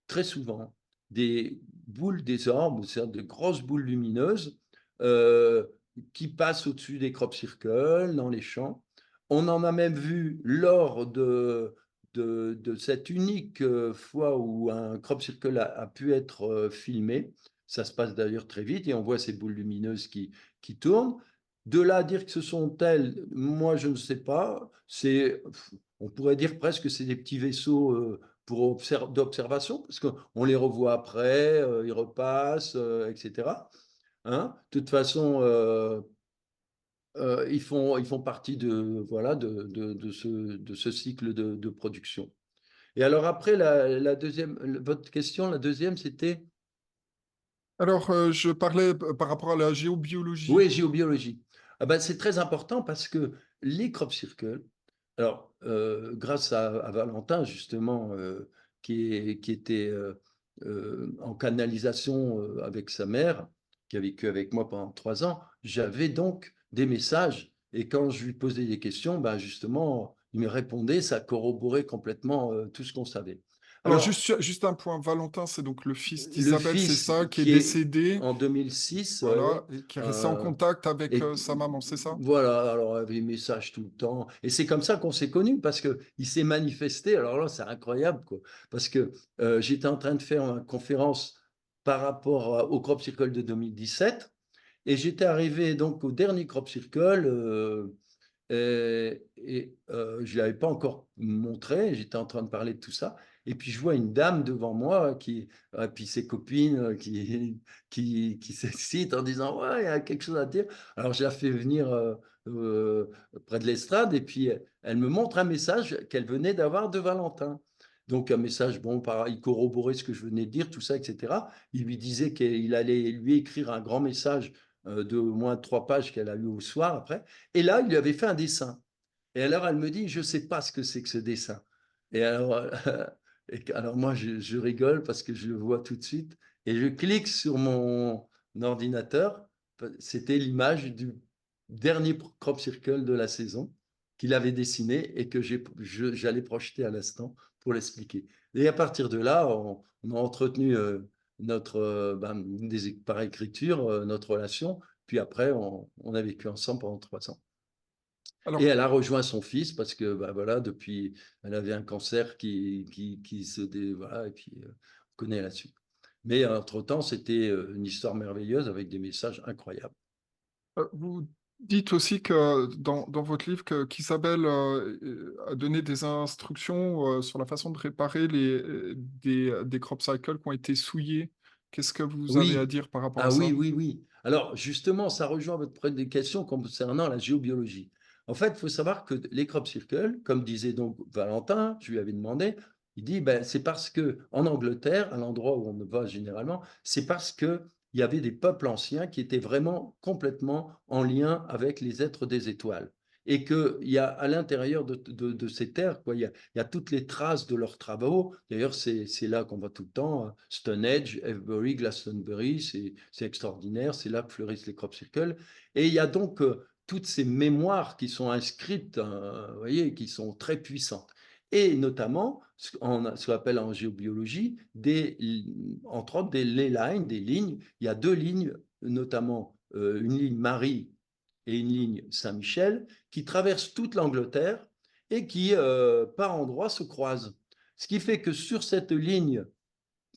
très souvent des boules, des orbes, c'est-à-dire de grosses boules lumineuses euh, qui passent au-dessus des crop circles dans les champs. On en a même vu lors de cette unique fois où un crop circle a pu être filmé. Ça se passe d'ailleurs très vite et on voit ces boules lumineuses qui tournent. De là à dire que ce sont elles, moi je ne sais pas. On pourrait dire presque que c'est des petits vaisseaux d'observation, parce qu'on les revoit après, ils repassent, etc. Hein? De toute façon, ils font partie voilà, de ce cycle de production. Et alors après, la deuxième, votre question, la deuxième, c'était, Alors, je parlais par rapport à la géobiologie. oui, géobiologie. Ah ben, c'est très important parce que les crop circles, alors, grâce à Valentin, justement, qui était en canalisation avec sa mère, qui a vécu avec moi pendant 3 ans, j'avais donc des messages. Et quand je lui posais des questions, ben justement, il me répondait, ça corroborait complètement tout ce qu'on savait. Alors, Alors, juste un point, Valentin, c'est donc le fils le d'Isabelle, c'est fils ça, qui est qui est décédé, en 2006, voilà, ouais, et qui est resté en euh, contact avec et sa maman, c'est ça? voilà, alors avait des messages tout le temps. Et c'est comme ça qu'on s'est connus parce que il s'est manifesté. Alors là, c'est incroyable, quoi. Parce que j'étais en train de faire une conférence par rapport au Crop Circle de 2017 et j'étais arrivé donc au dernier Crop Circle je ne l'avais pas encore montré. J'étais en train de parler de tout ça. Et puis je vois une dame devant moi puis ses copines qui s'excitent en disant ouais, il y a quelque chose à dire. Alors je la fais venir euh, près de l'estrade et puis elle me montre un message qu'elle venait d'avoir de Valentin. Donc un message, bon, il corroborait ce que je venais de dire, tout ça, etc. Il lui disait qu'il allait lui écrire un grand message de au moins 3 pages qu'elle a eu au soir après. Et là, il lui avait fait un dessin. Et alors, elle me dit, je ne sais pas ce que c'est que ce dessin. Et alors, alors moi, je rigole parce que je le vois tout de suite. Et je clique sur mon ordinateur. C'était l'image du dernier crop circle de la saison qu'il avait dessiné et que j'allais projeter à l'instant pour l'expliquer. Et à partir de là, on a entretenu par écriture notre relation. Puis après, on a vécu ensemble pendant 3 ans. Et Alors, elle a rejoint son fils parce que, bah, voilà, depuis, elle avait un cancer voilà, et puis on connaît la suite. Mais entre-temps, c'était une histoire merveilleuse avec des messages incroyables. vous dites aussi que dans votre livre qu'Isabelle a donné des instructions sur la façon de réparer des crop cycles qui ont été souillés. Qu'est-ce que vous avez à Oui, dire par rapport à ah oui, ça? oui, oui. Alors, justement, ça rejoint votre première question concernant la géobiologie. En fait, il faut savoir que les crop circles, comme disait donc Valentin, je lui avais demandé, il dit, ben, c'est parce que en Angleterre, à l'endroit où on va généralement, c'est parce que il y avait des peuples anciens qui étaient vraiment complètement en lien avec les êtres des étoiles. et qu'il y a à l'intérieur de ces terres, quoi, il y a toutes les traces de leurs travaux. D'ailleurs, c'est là qu'on va tout le temps, Stonehenge, Avebury, Glastonbury, c'est extraordinaire, c'est là que fleurissent les crop circles. Et il y a donc toutes ces mémoires qui sont inscrites, vous voyez, qui sont très puissantes. Et notamment, ce qu'on appelle en géobiologie, entre autres des ley lines, des lignes. Il y a deux lignes, notamment une ligne Marie et une ligne Saint-Michel, qui traversent toute l'Angleterre et qui, par endroits, se croisent. Ce qui fait que sur cette ligne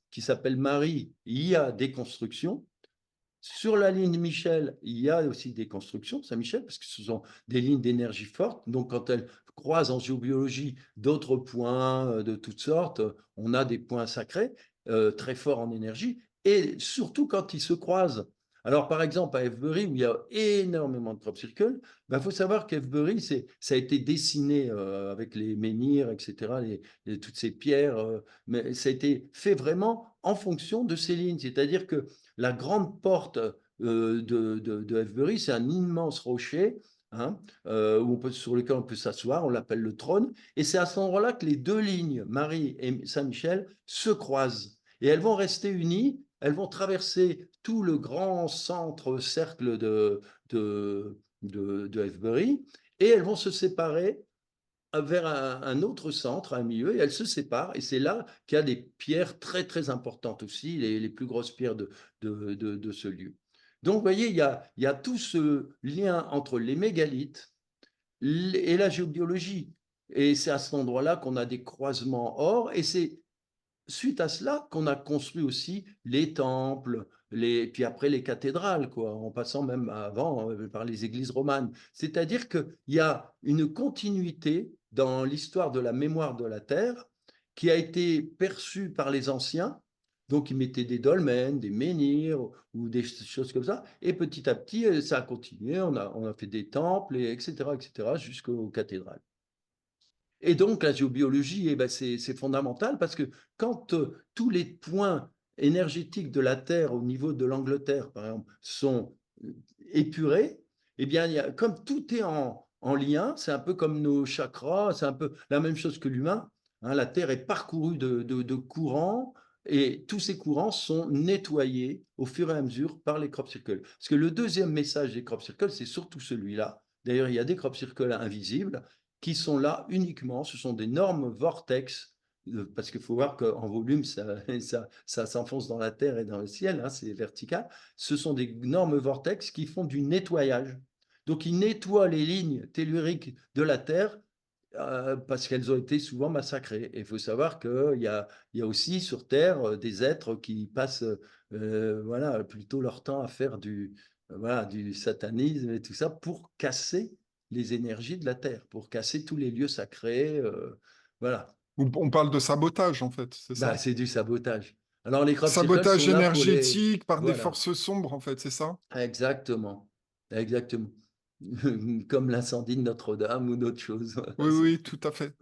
qui s'appelle Marie, il y a des constructions. Sur la ligne Michel, il y a aussi des constructions, Saint-Michel, parce que ce sont des lignes d'énergie forte. Donc, quand elles croisent en géobiologie d'autres points de toutes sortes, on a des points sacrés très forts en énergie. Et surtout quand ils se croisent. Alors, par exemple, à Avebury, où il y a énormément de crop circles, il faut savoir qu'Avebury, ça a été dessiné avec les menhirs, etc., toutes ces pierres, mais ça a été fait vraiment en fonction de ces lignes. C'est-à-dire que la grande porte de Avebury, c'est un immense rocher hein, sur lequel on peut s'asseoir, on l'appelle le trône, et c'est à ce endroit-là que les deux lignes, Marie et Saint-Michel, se croisent. Et elles vont rester unies, elles vont traverser tout le grand centre cercle de Avebury, et elles vont se séparer vers un autre centre, un milieu, et elles se séparent. Et c'est là qu'il y a des pierres très, très importantes aussi, les plus grosses pierres de ce lieu. Donc, vous voyez, il y a tout ce lien entre les mégalithes et la géobiologie. Et c'est à cet endroit-là qu'on a des croisements or, et c'est suite à cela qu'on a construit aussi les temples, puis après les cathédrales, quoi, en passant même avant par les églises romanes. C'est-à-dire qu'il y a une continuité dans l'histoire de la mémoire de la Terre qui a été perçue par les anciens. Donc, ils mettaient des dolmens, des menhirs ou des choses comme ça. Et petit à petit, ça a continué. On a fait des temples, etc., jusqu'aux cathédrales. Et donc, la géobiologie, eh ben, c'est fondamental parce que quand tous les points énergétiques de la Terre au niveau de l'Angleterre, par exemple, sont épurés, eh bien, comme tout est en lien, c'est un peu comme nos chakras, c'est un peu la même chose que l'humain. Hein, la Terre est parcourue de courants et tous ces courants sont nettoyés au fur et à mesure par les crop circles. Parce que le deuxième message des crop circles, c'est surtout celui-là. D'ailleurs, il y a des crop circles invisibles qui sont là uniquement, ce sont d'énormes vortex, parce qu'il faut voir qu'en volume, ça s'enfonce dans la terre et dans le ciel, hein, c'est vertical. Ce sont des énormes vortex qui font du nettoyage. Donc, ils nettoient les lignes telluriques de la Terre parce qu'elles ont été souvent massacrées. Et il faut savoir qu'il y a aussi sur Terre des êtres qui passent voilà, plutôt leur temps à faire voilà, du satanisme et tout ça pour casser les énergies de la Terre, pour casser tous les lieux sacrés. Voilà. On parle de sabotage, en fait, c'est Bah, ça? c'est du sabotage. Alors, les crop circles Sabotage sont là pour les... énergétique par des Voilà, forces sombres, en fait, c'est ça? exactement. Exactement. Comme l'incendie de Notre-Dame ou d'autres choses. Oui, oui, tout à fait.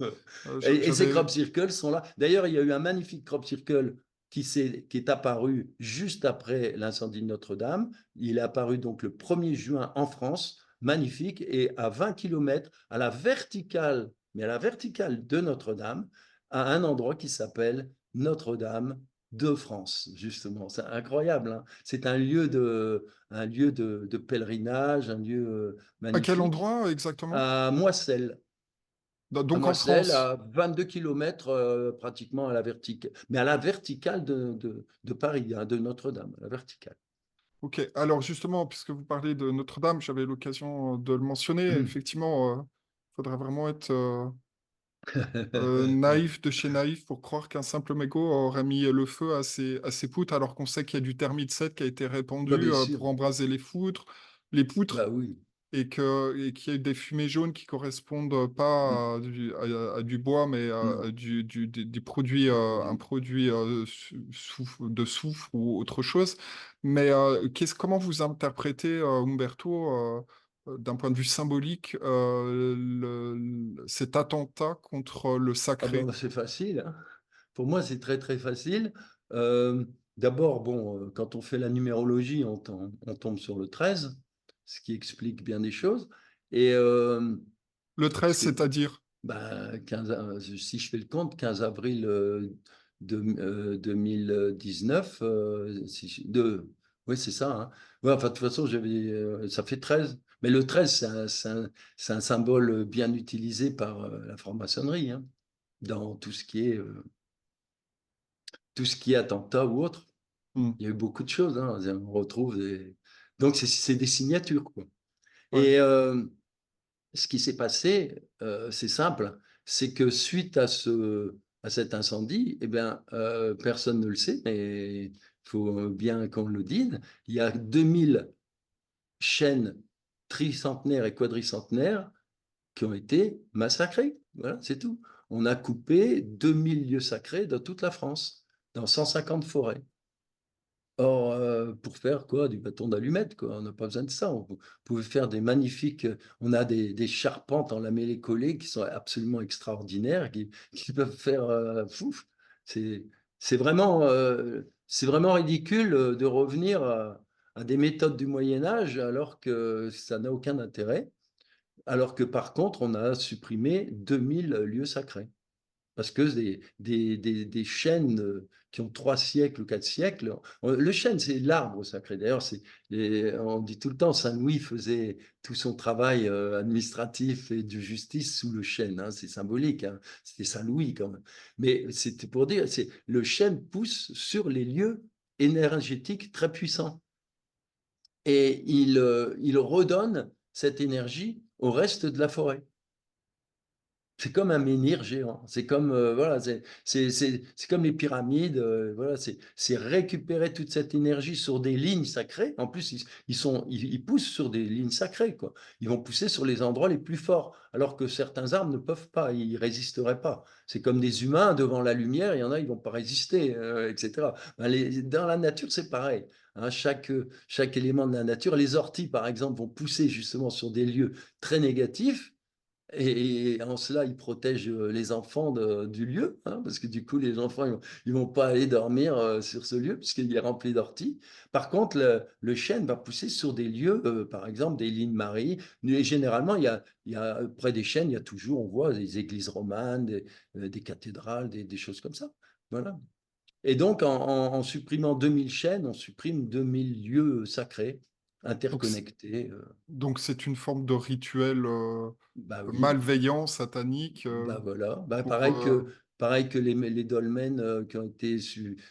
Et ces J'avais... crop circles sont là. D'ailleurs, il y a eu un magnifique crop circle qui est apparu juste après l'incendie de Notre-Dame. Il est apparu donc le 1er juin en France, magnifique, et à 20 km à la verticale, mais à la verticale de Notre-Dame, à un endroit qui s'appelle Notre-Dame de France, justement. C'est incroyable, hein. C'est un lieu de pèlerinage, un lieu À quel magnifique, endroit exactement? à Moisselles. À Donc en Moisselles, France. à 22 km pratiquement à la verticale, mais à la verticale de Paris, hein, de Notre-Dame, à la verticale. Ok, alors justement, puisque vous parlez de Notre-Dame, j'avais l'occasion de le mentionner. Effectivement, il faudrait vraiment être naïf de chez naïf pour croire qu'un simple mégot aurait mis le feu à ses poutres, alors qu'on sait qu'il y a du thermite 7 qui a été Bah, répandu bien sûr, pour embraser les poutres, bah oui. et qu'il y a eu des fumées jaunes qui correspondent pas à du bois, mais Non, à des produits, un du- produit de soufre ou autre chose. Mais comment vous interprétez, Umberto, d'un point de vue symbolique, cet attentat contre le Ah ben, sacré? c'est facile, hein. Pour moi, c'est très très facile. Euh, D'abord, bon, quand on fait la numérologie, on tombe sur le 13, ce qui explique bien des choses. Et Le 13, C'est c'est-à-dire? bah, 15, si je fais le compte, 15 avril 2019, oui, c'est ça. Hein. Ouais, enfin, de toute façon, ça fait 13. Mais le 13, c'est un symbole bien utilisé par la franc-maçonnerie, hein, dans tout ce qui est attentat ou autre. Hmm, Il y a eu beaucoup de choses. Hein, on retrouve donc, c'est des signatures, quoi. ouais. Et ce qui s'est passé, c'est simple, c'est que suite à cet incendie, eh bien, personne ne le sait, mais il faut bien qu'on le dise, il y a 2000 chênes tricentenaires et quadricentenaires qui ont été massacrés. Voilà, c'est tout. On a coupé 2000 lieux sacrés dans toute la France, dans 150 forêts. Or, pour faire quoi? Du bâton d'allumette, quoi. On n'a pas besoin de ça. On pouvait faire des magnifiques. On a des charpentes en lamellé-collé qui sont absolument extraordinaires, qui peuvent faire. Fouf. C'est c'est vraiment ridicule de revenir à des méthodes du Moyen Âge alors que ça n'a aucun intérêt. Alors que par contre, on a supprimé 2000 lieux sacrés. Parce que des chênes qui ont 3 siècles ou 4 siècles, le chêne, c'est l'arbre sacré. D'ailleurs, on dit tout le temps, Saint Louis faisait tout son travail administratif et de justice sous le chêne. Hein, c'est symbolique, hein, c'était Saint Louis quand même. Mais c'était pour dire, le chêne pousse sur les lieux énergétiques très puissants. Et il redonne cette énergie au reste de la forêt. C'est comme un menhir géant. C'est comme voilà, c'est comme les pyramides. Voilà, c'est récupérer toute cette énergie sur des lignes sacrées. En plus, ils poussent sur des lignes sacrées, quoi. Ils vont pousser sur les endroits les plus forts, alors que certains arbres ne peuvent pas. Ils résisteraient pas. C'est comme des humains devant la lumière. Il y en a, ils vont pas résister, etc. Ben, dans la nature, c'est pareil. Hein, chaque élément de la nature, les orties, par exemple, vont pousser justement sur des lieux très négatifs. Et en cela, ils protègent les enfants du lieu, hein, parce que du coup, les enfants, ils vont pas aller dormir sur ce lieu, puisqu'il est rempli d'orties. Par contre, le chêne va pousser sur des lieux, par exemple, des lignes Marie. Et généralement, près des chênes, il y a toujours, on voit des églises romanes, des cathédrales, des choses comme ça. Voilà. Et donc, en supprimant 2000 chênes, on supprime 2000 lieux sacrés, Donc, interconnectés. donc c'est une forme de rituel Bah oui. malveillant, satanique, Bah voilà, bah pour... pareil que les dolmens qui ont été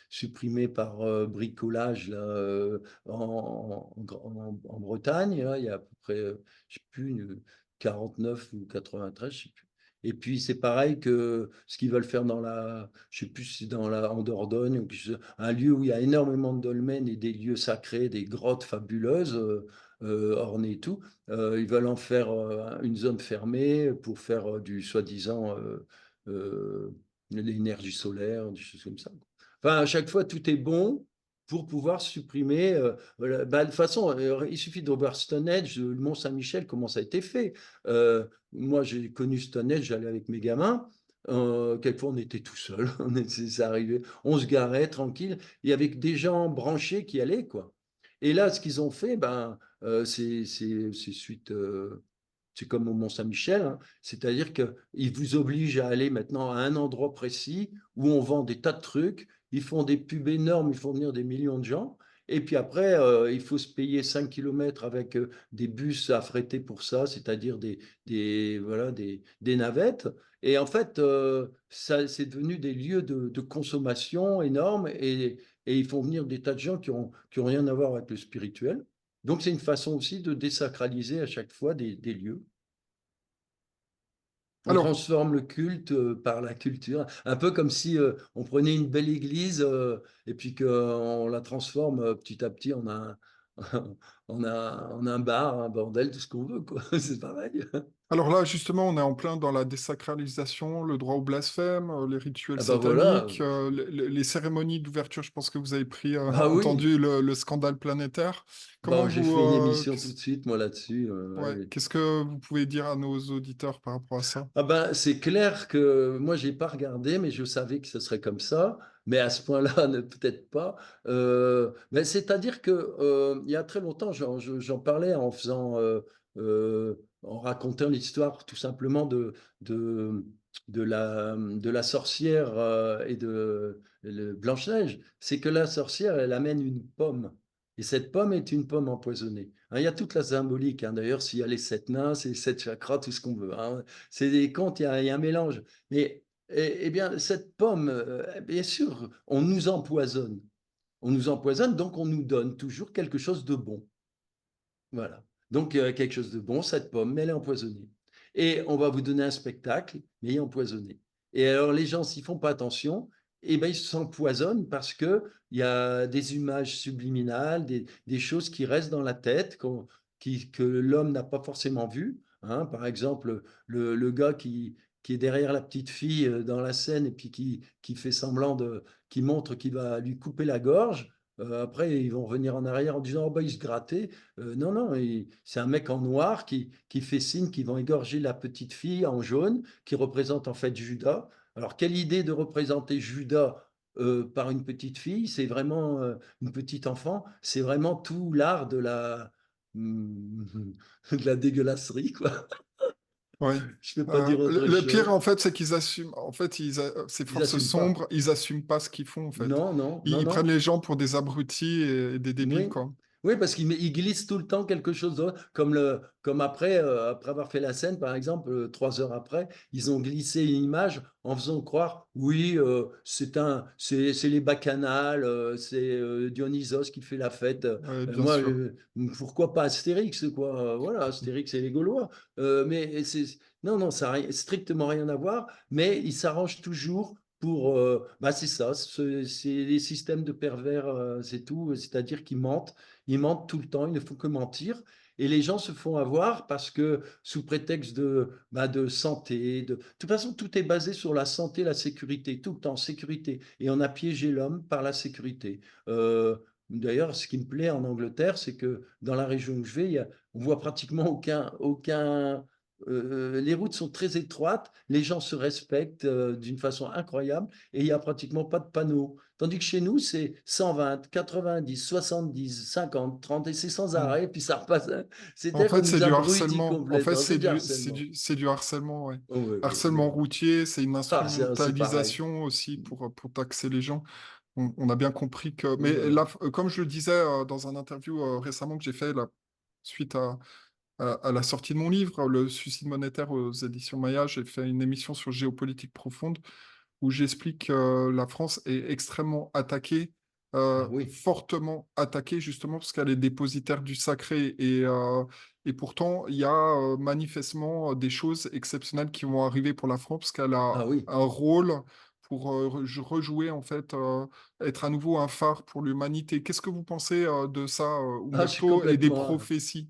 supprimés par bricolage là, en Bretagne, là, il y a à peu près, je sais plus, 49 ou 93, je sais plus. Et puis c'est pareil que ce qu'ils veulent faire je sais plus si c'est en Dordogne, ou un lieu où il y a énormément de dolmens et des lieux sacrés, des grottes fabuleuses, ornées et tout. Ils veulent en faire une zone fermée pour faire du soi-disant euh, l'énergie solaire, des choses comme ça. Enfin, à chaque fois, tout est bon pour pouvoir supprimer. Voilà. Bah, de toute façon, il suffit de voir Stonehenge, le Mont Saint-Michel, comment ça a été fait. Moi, j'ai connu Stonehenge, j'allais avec mes gamins. Quelquefois, on était tout seul, ça arrivait, on se garait tranquille. Il y avait que des gens branchés qui allaient, quoi. Et là, ce qu'ils ont fait, ben, c'est comme au Mont-Saint-Michel, hein. C'est-à-dire qu'ils vous obligent à aller maintenant à un endroit précis où on vend des tas de trucs, ils font des pubs énormes, ils font venir des millions de gens, et puis après, il faut se payer 5 kilomètres avec des bus affrétés pour ça, c'est-à-dire voilà, des navettes. Et en fait, ça, c'est devenu des lieux de consommation énormes, et ils font venir des tas de gens qui ont rien à voir avec le spirituel. Donc, c'est une façon aussi de désacraliser à chaque fois des lieux. On Alors, transforme le culte par la culture, un peu comme si on prenait une belle église et puis qu'on la transforme petit à petit en en un bar, un bordel, tout ce qu'on veut, quoi. C'est pareil. alors là, justement, on est en plein dans la désacralisation, le droit au blasphème, les rituels Ah bah voilà. sataniques, les cérémonies d'ouverture. Je pense que vous avez Ah oui. entendu le scandale planétaire. Comment Bah, j'ai vous, fait une émission tout de suite, moi, là-dessus. ouais, Ouais. qu'est-ce que vous pouvez dire à nos auditeurs par rapport à ça? Ah ben, c'est clair que moi, j'ai pas regardé, mais je savais que ce serait comme ça. Mais à ce point-là, peut-être pas. Mais c'est-à-dire que il y a très longtemps, j'en parlais en faisant en racontant l'histoire tout simplement de, de la sorcière et de Blanche-Neige, c'est que la sorcière, elle amène une pomme. Et cette pomme est une pomme empoisonnée. Hein, il y a toute la symbolique. Hein. D'ailleurs, s'il y a les sept nains, c'est les sept chakras, tout ce qu'on veut. Hein. C'est des contes, il y a un mélange. Mais eh bien, cette pomme, bien sûr, on nous empoisonne. On nous empoisonne, donc on nous donne toujours quelque chose de bon. Voilà. Donc, quelque chose de bon, cette pomme, mais elle est empoisonnée. Et on va vous donner un spectacle, mais il est empoisonné. Et alors, les gens, s'ils font pas attention, eh ben, ils s'empoisonnent parce que il y a des images subliminales, des choses qui restent dans la tête, que l'homme n'a pas forcément vues. Hein. Par exemple, le gars qui est derrière la petite fille dans la scène et puis qui fait semblant qui montre qu'il va lui couper la gorge. Après, ils vont revenir en arrière en disant, oh, bah, il se grattait. Non, non, c'est un mec en noir qui fait signe qu'ils vont égorger la petite fille en jaune, qui représente en fait Judas. Alors, quelle idée de représenter Judas par une petite fille? C'est vraiment une petite enfant. C'est vraiment tout l'art de de la dégueulasserie, quoi. Oui. Je ne peux pas dire autre Le pire, chose. en fait, c'est qu'ils assument. En fait, ces Ils forces n'assument pas. sombres, ils assument pas ce qu'ils font, en fait. Non, non, non, Ils prennent non. les gens pour des abrutis et des débiles, Oui, quoi. oui, parce qu'il glisse tout le temps quelque chose d'autre, comme après, après avoir fait la scène, par exemple, 3 heures après, ils ont glissé une image en faisant croire, oui, c'est les bacchanales, c'est Dionysos qui fait la fête. Ouais, bien Moi, sûr. pourquoi pas Astérix, quoi? Voilà, Astérix et les Gaulois. Mais non, non, ça n'a strictement rien à voir, mais ils s'arrangent toujours bah c'est ça, c'est les systèmes de pervers, c'est tout, c'est-à-dire qu'ils mentent, ils mentent tout le temps, ils ne font que mentir, et les gens se font avoir parce que sous prétexte de santé, de toute façon, tout est basé sur la santé, la sécurité, tout le temps, sécurité, et on a piégé l'homme par la sécurité. D'ailleurs, ce qui me plaît en Angleterre, c'est que dans la région où je vais, on voit pratiquement les routes sont très étroites, les gens se respectent d'une façon incroyable et il n'y a pratiquement pas de panneaux. Tandis que chez nous, c'est 120, 90, 70, 50, 30 et c'est sans Hmm. arrêt, puis ça repasse. En C'est-à-dire qu'on fait, c'est nous du abrutit harcèlement. En fait, complètement. C'est du harcèlement. c'est du harcèlement, ouais. Oh, oui, oui, Harcèlement routier, c'est une ah, c'est pareil. instrumentalisation aussi pour taxer les gens. On a bien compris que. Oui, Mais oui. là, comme je le disais dans un interview récemment que j'ai fait, là, suite à la sortie de mon livre, Le suicide monétaire aux éditions Maya, j'ai fait une émission sur géopolitique profonde où j'explique que la France est extrêmement attaquée, Ah oui, fortement attaquée, justement parce qu'elle est dépositaire du sacré. Et pourtant, il y a manifestement des choses exceptionnelles qui vont arriver pour la France, parce qu'elle a ah oui. un rôle pour rejouer, en fait, être à nouveau un phare pour l'humanité. Qu'est-ce que vous pensez de ça, Ah, je suis Umberto, et des complètement. prophéties?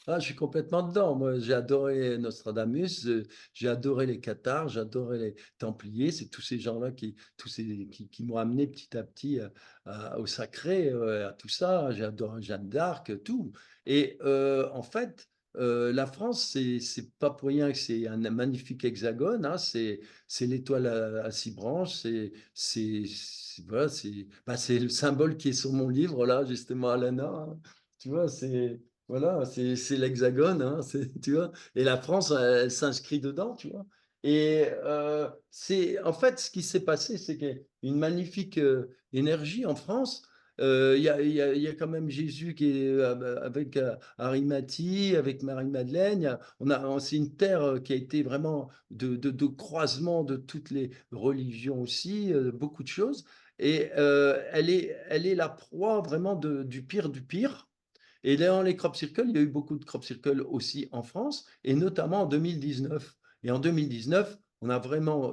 Ah, je suis complètement dedans. Moi, j'ai adoré Nostradamus, j'ai adoré les Cathares, j'ai adoré les Templiers. C'est tous ces gens-là qui m'ont amené petit à petit au sacré, à tout ça. J'ai adoré Jeanne d'Arc, tout. Et en fait, la France, c'est pas pour rien que c'est un magnifique hexagone. Hein, c'est l'étoile à 6 branches. Voilà, c'est le symbole qui est sur mon livre là, justement, Alana. Hein. Tu vois, voilà, c'est l'hexagone, hein, tu vois. Et la France, elle s'inscrit dedans, tu vois. Et c'est en fait ce qui s'est passé, c'est qu'il y a une magnifique énergie en France. Il y a quand même Jésus qui est avec Arimathie, avec Marie-Madeleine. C'est une terre qui a été vraiment de croisement de toutes les religions aussi, beaucoup de choses. Et elle est la proie vraiment du pire du pire. Et dans les crop circles, il y a eu beaucoup de crop circles aussi en France, et notamment en 2019. Et en 2019, on a vraiment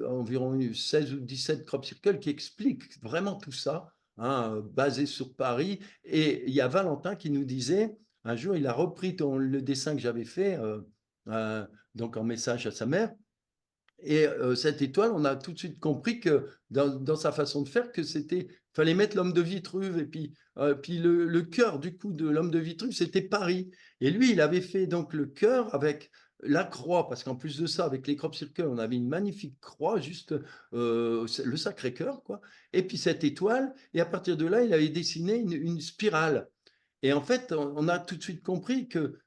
environ 16 ou 17 crop circles qui expliquent vraiment tout ça, hein, basé sur Paris. Et il y a Valentin qui nous disait, un jour, il a repris le dessin que j'avais fait, euh, donc en message à sa mère, et cette étoile, on a tout de suite compris que dans sa façon de faire, que fallait mettre l'homme de Vitruve et puis le cœur du coup de l'homme de Vitruve, c'était Paris. Et lui, il avait fait donc le cœur avec la croix, parce qu'en plus de ça, avec les crop circles, on avait une magnifique croix, juste le Sacré-Cœur, quoi. Et puis cette étoile, et à partir de là, il avait dessiné une spirale. Et en fait, on a tout de suite compris que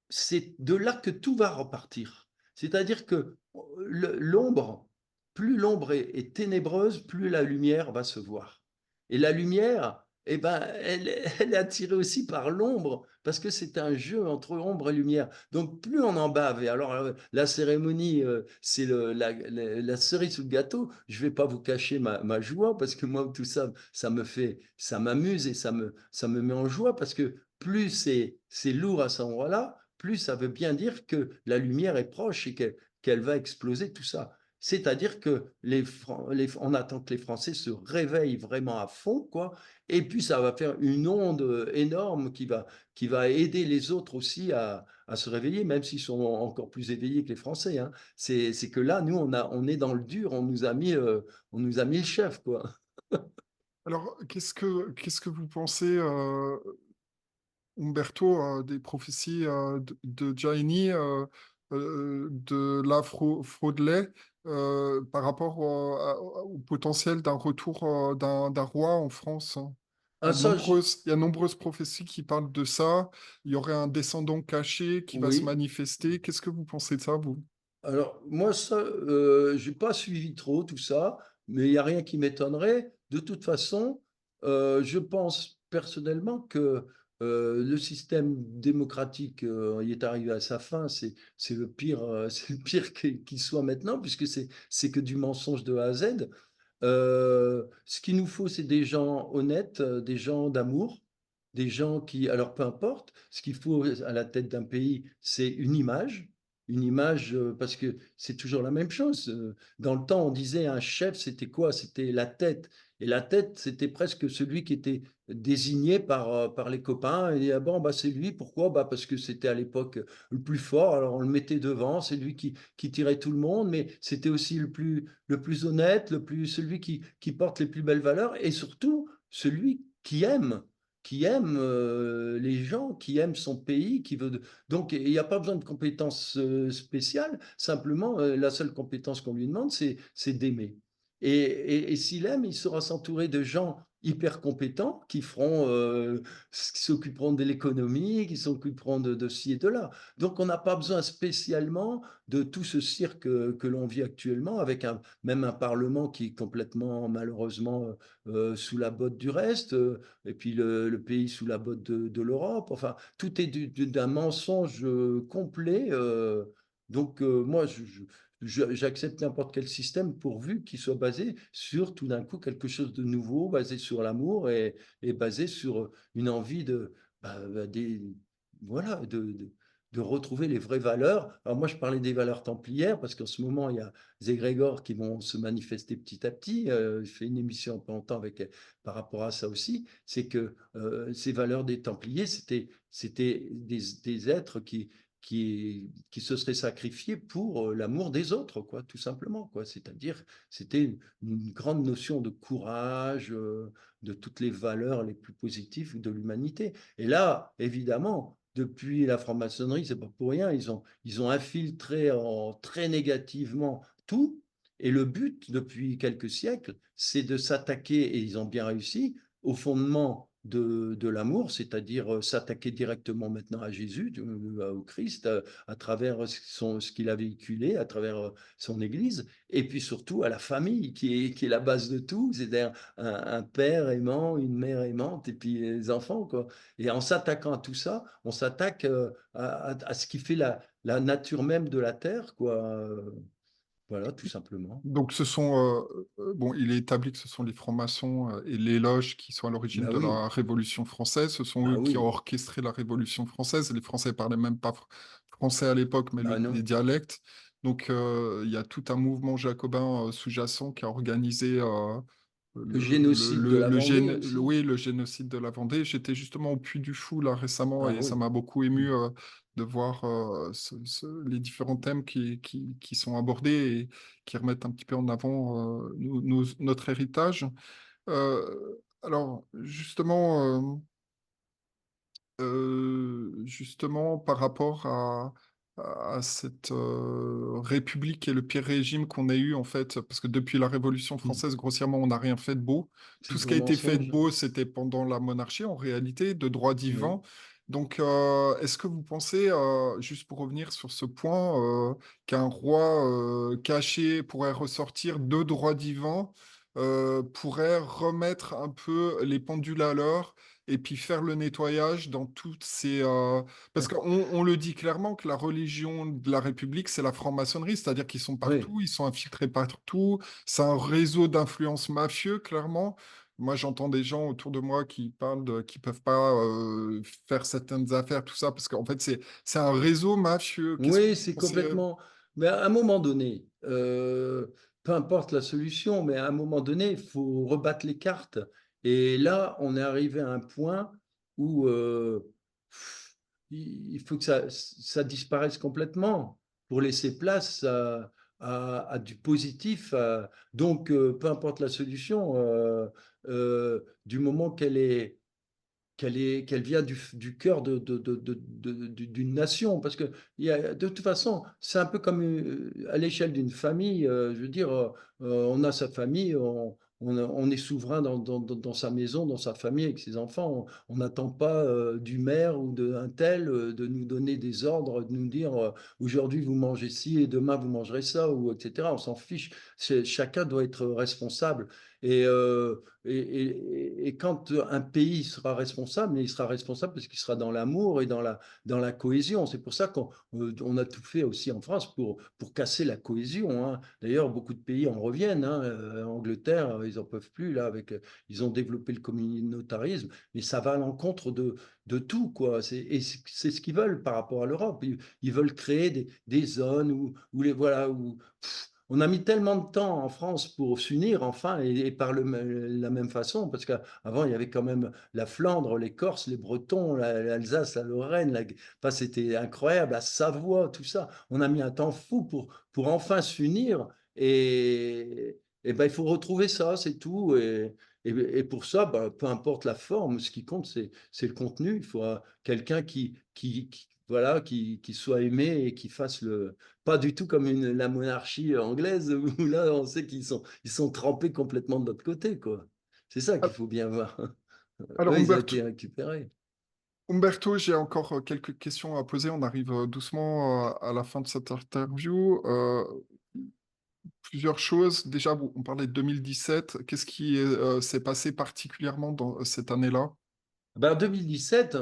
c'est de là que tout va repartir. C'est-à-dire que l'ombre, plus l'ombre est ténébreuse, plus la lumière va se voir. Et la lumière, eh ben, elle est attirée aussi par l'ombre, parce que c'est un jeu entre ombre et lumière. Donc plus on en bave, et alors la cérémonie, c'est la cerise sous le gâteau. Je vais pas vous cacher ma joie, parce que moi, tout ça, ça m'amuse et ça me met en joie, parce que plus c'est lourd à cet endroit-là, plus ça veut bien dire que la lumière est proche et qu'elle va exploser tout ça. C'est-à-dire que on attend que les Français se réveillent vraiment à fond, quoi. Et puis ça va faire une onde énorme qui va aider les autres aussi à se réveiller, même s'ils sont encore plus éveillés que les Français, hein. C'est que là, nous, on est dans le dur, on nous a mis le chef, quoi. Alors, qu'est-ce que vous pensez, Umberto, des prophéties de Gianni, de l'Afro-Fraudelet, par rapport au potentiel d'un retour d'un roi en France, hein? Ah ça, Il y a nombreuses prophéties qui parlent de ça. Il y aurait un descendant caché qui va se oui. manifester. Qu'est-ce que vous pensez de ça, vous? Alors, moi, ça, j'ai pas suivi trop tout ça, mais il n'y a rien qui m'étonnerait. De toute façon, je pense personnellement que le système démocratique il est arrivé à sa fin. C'est le pire, c'est le pire qu'il soit maintenant, puisque c'est que du mensonge de A à Z. Ce qu'il nous faut, c'est des gens honnêtes, des gens d'amour, des gens qui, alors peu importe, ce qu'il faut à la tête d'un pays, c'est une image parce que c'est toujours la même chose. Dans le temps, on disait un chef, c'était quoi? C'était la tête. Et la tête, c'était presque celui qui était désigné par les copains. Et ah bon, bah, c'est lui, pourquoi? Bah, parce que c'était à l'époque le plus fort, alors on le mettait devant, c'est lui qui tirait tout le monde, mais c'était aussi le plus honnête, celui qui porte les plus belles valeurs et surtout celui qui aime les gens, qui aime son pays, qui veut. Donc, il n'y a pas besoin de compétences spéciales, simplement, la seule compétence qu'on lui demande, c'est d'aimer. Et s'il aime, il saura s'entourer de gens hyper compétents qui s'occuperont de l'économie, qui s'occuperont de ci et de là. Donc, on n'a pas besoin spécialement de tout ce cirque que l'on vit actuellement, avec même un Parlement qui est complètement, malheureusement, sous la botte du reste, et puis le pays sous la botte de l'Europe. Enfin, tout est d'un mensonge complet. Donc, moi, j'accepte n'importe quel système pourvu qu'il soit basé sur tout d'un coup quelque chose de nouveau, basé sur l'amour et basé sur une envie voilà, de retrouver les vraies valeurs. Alors moi, je parlais des valeurs templières parce qu'en ce moment, il y a des égrégores qui vont se manifester petit à petit. Je fais une émission en peu longtemps par rapport à ça aussi. C'est que ces valeurs des Templiers, c'était des êtres qui se seraient sacrifiés pour l'amour des autres, quoi, tout simplement, quoi. C'est-à-dire, c'était une grande notion de courage, de toutes les valeurs les plus positives de l'humanité. Et là, évidemment, depuis la franc-maçonnerie, c'est pas pour rien, ils ont infiltré très négativement tout. Et le but, depuis quelques siècles, c'est de s'attaquer, et ils ont bien réussi, au fondement de l'amour, c'est-à-dire s'attaquer directement maintenant à Jésus, au Christ, à travers ce qu'il a véhiculé, à travers son Église, et puis surtout à la famille, qui est la base de tout, c'est-à-dire un père aimant, une mère aimante, et puis les enfants, quoi. Et en s'attaquant à tout ça, on s'attaque à ce qui fait la nature même de la terre, quoi. Voilà, tout simplement. Donc, bon, il est établi que ce sont les francs-maçons et les loges qui sont à l'origine Bah de oui, la Révolution française. Ce sont bah eux qui ont oui, orchestré la Révolution française. Les Français parlaient même pas français à l'époque, mais bah des non. dialectes. Donc, il y a tout un mouvement jacobin sous-jacent qui a organisé Le génocide de la Vendée aussi. oui, le génocide de la Vendée. J'étais justement au Puy du Fou là récemment Ah et ça oui. m'a beaucoup ému de voir les différents thèmes qui sont abordés et qui remettent un petit peu en avant notre héritage. Alors, justement, justement, par rapport à cette république qui est le pire régime qu'on ait eu, en fait, parce que depuis la Révolution Mm. française, grossièrement, on n'a rien fait de beau. C'est Tout le ce qui gros a été fait de mensonge. beau, c'était pendant la monarchie, en réalité, de droit Oui, divin. Donc, est-ce que vous pensez, juste pour revenir sur ce point, qu'un roi caché pourrait ressortir de droit divin, pourrait remettre un peu les pendules à l'heure et puis faire le nettoyage dans toutes ces, parce qu'on le dit clairement que la religion de la République, c'est la franc-maçonnerie, c'est-à-dire qu'ils sont oui. partout, ils sont infiltrés partout, c'est un réseau d'influence mafieux, clairement. Moi, j'entends des gens autour de moi qui parlent qui peuvent pas faire certaines affaires, tout ça, parce qu'en fait, c'est un réseau mafieux. Qu'est-ce que Oui, vous c'est pensez? complètement. Mais à un moment donné, peu importe la solution, mais à un moment donné, il faut rebattre les cartes. Et là, on est arrivé à un point où il faut que ça disparaisse complètement pour laisser place à du positif. Donc, peu importe la solution, du moment qu'elle vient du cœur d'une nation. Parce que de toute façon, c'est un peu comme à l'échelle d'une famille. Je veux dire, on a sa famille, on est souverain dans sa maison, dans sa famille, avec ses enfants. On n'attend pas du maire ou d'un tel de nous donner des ordres, de nous dire aujourd'hui vous mangez ci et demain vous mangerez ça, ou etc. On s'en fiche. Chacun doit être responsable. Et, et quand un pays sera responsable, mais il sera responsable parce qu'il sera dans l'amour et dans la cohésion. C'est pour ça qu'on a tout fait aussi en France pour casser la cohésion, hein. D'ailleurs, beaucoup de pays en reviennent, hein. Angleterre, ils en peuvent plus, là, ils ont développé le communautarisme, mais ça va à l'encontre de tout, quoi. Et c'est ce qu'ils veulent par rapport à l'Europe. Ils veulent créer des zones voilà, on a mis tellement de temps en France pour s'unir enfin et par la même façon, parce qu'avant il y avait quand même la Flandre, les Corses, les Bretons, l'Alsace, la Lorraine, enfin, c'était incroyable, la Savoie, tout ça. On a mis un temps fou pour enfin s'unir et ben, il faut retrouver ça, c'est tout. Et pour ça, ben, peu importe la forme, ce qui compte, c'est le contenu. Il faut quelqu'un voilà, qui soit aimé et qui fasse pas du tout comme la monarchie anglaise où là, on sait ils sont trempés complètement de l'autre côté, quoi. C'est ça qu'il faut bien voir. Alors, Eux, ils ont été récupérés. Umberto, j'ai encore quelques questions à poser. On arrive doucement à la fin de cette interview. Plusieurs choses. Déjà, on parlait de 2017. Qu'est-ce qui s'est passé particulièrement dans cette année-là? Ben, en 2017,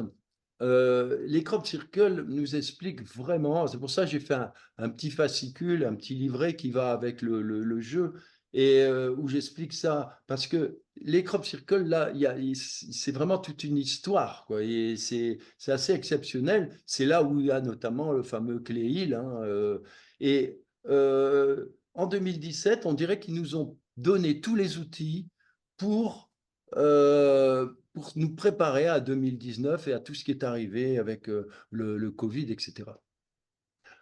les crop circles nous expliquent vraiment, c'est pour ça que j'ai fait un petit fascicule, un petit livret qui va avec le jeu, et où j'explique ça, parce que les crop circles, là, c'est vraiment toute une histoire, quoi, et c'est assez exceptionnel. C'est là où il y a notamment le fameux Clay Hill, hein, et en 2017, on dirait qu'ils nous ont donné tous les outils pour pour nous préparer à 2019 et à tout ce qui est arrivé avec le Covid, etc.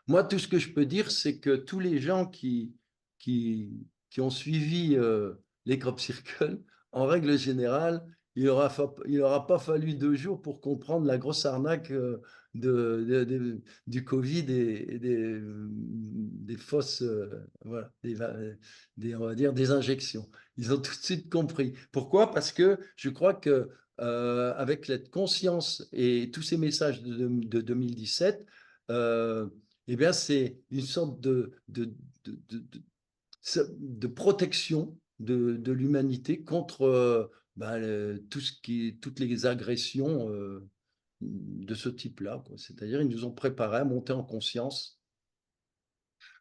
Moi, tout ce que je peux dire, c'est que tous les gens qui, qui ont suivi les crop circles, en règle générale, il aura pas fallu 2 jours pour comprendre la grosse arnaque du Covid et des fausses, voilà, on va dire des injections. Ils ont tout de suite compris. Pourquoi? Parce que je crois que avec la conscience et tous ces messages de 2017, eh bien, c'est une sorte de, de, de- de protection de l'humanité contre toutes les agressions de ce type-là, quoi. C'est-à-dire, ils nous ont préparés à monter en conscience.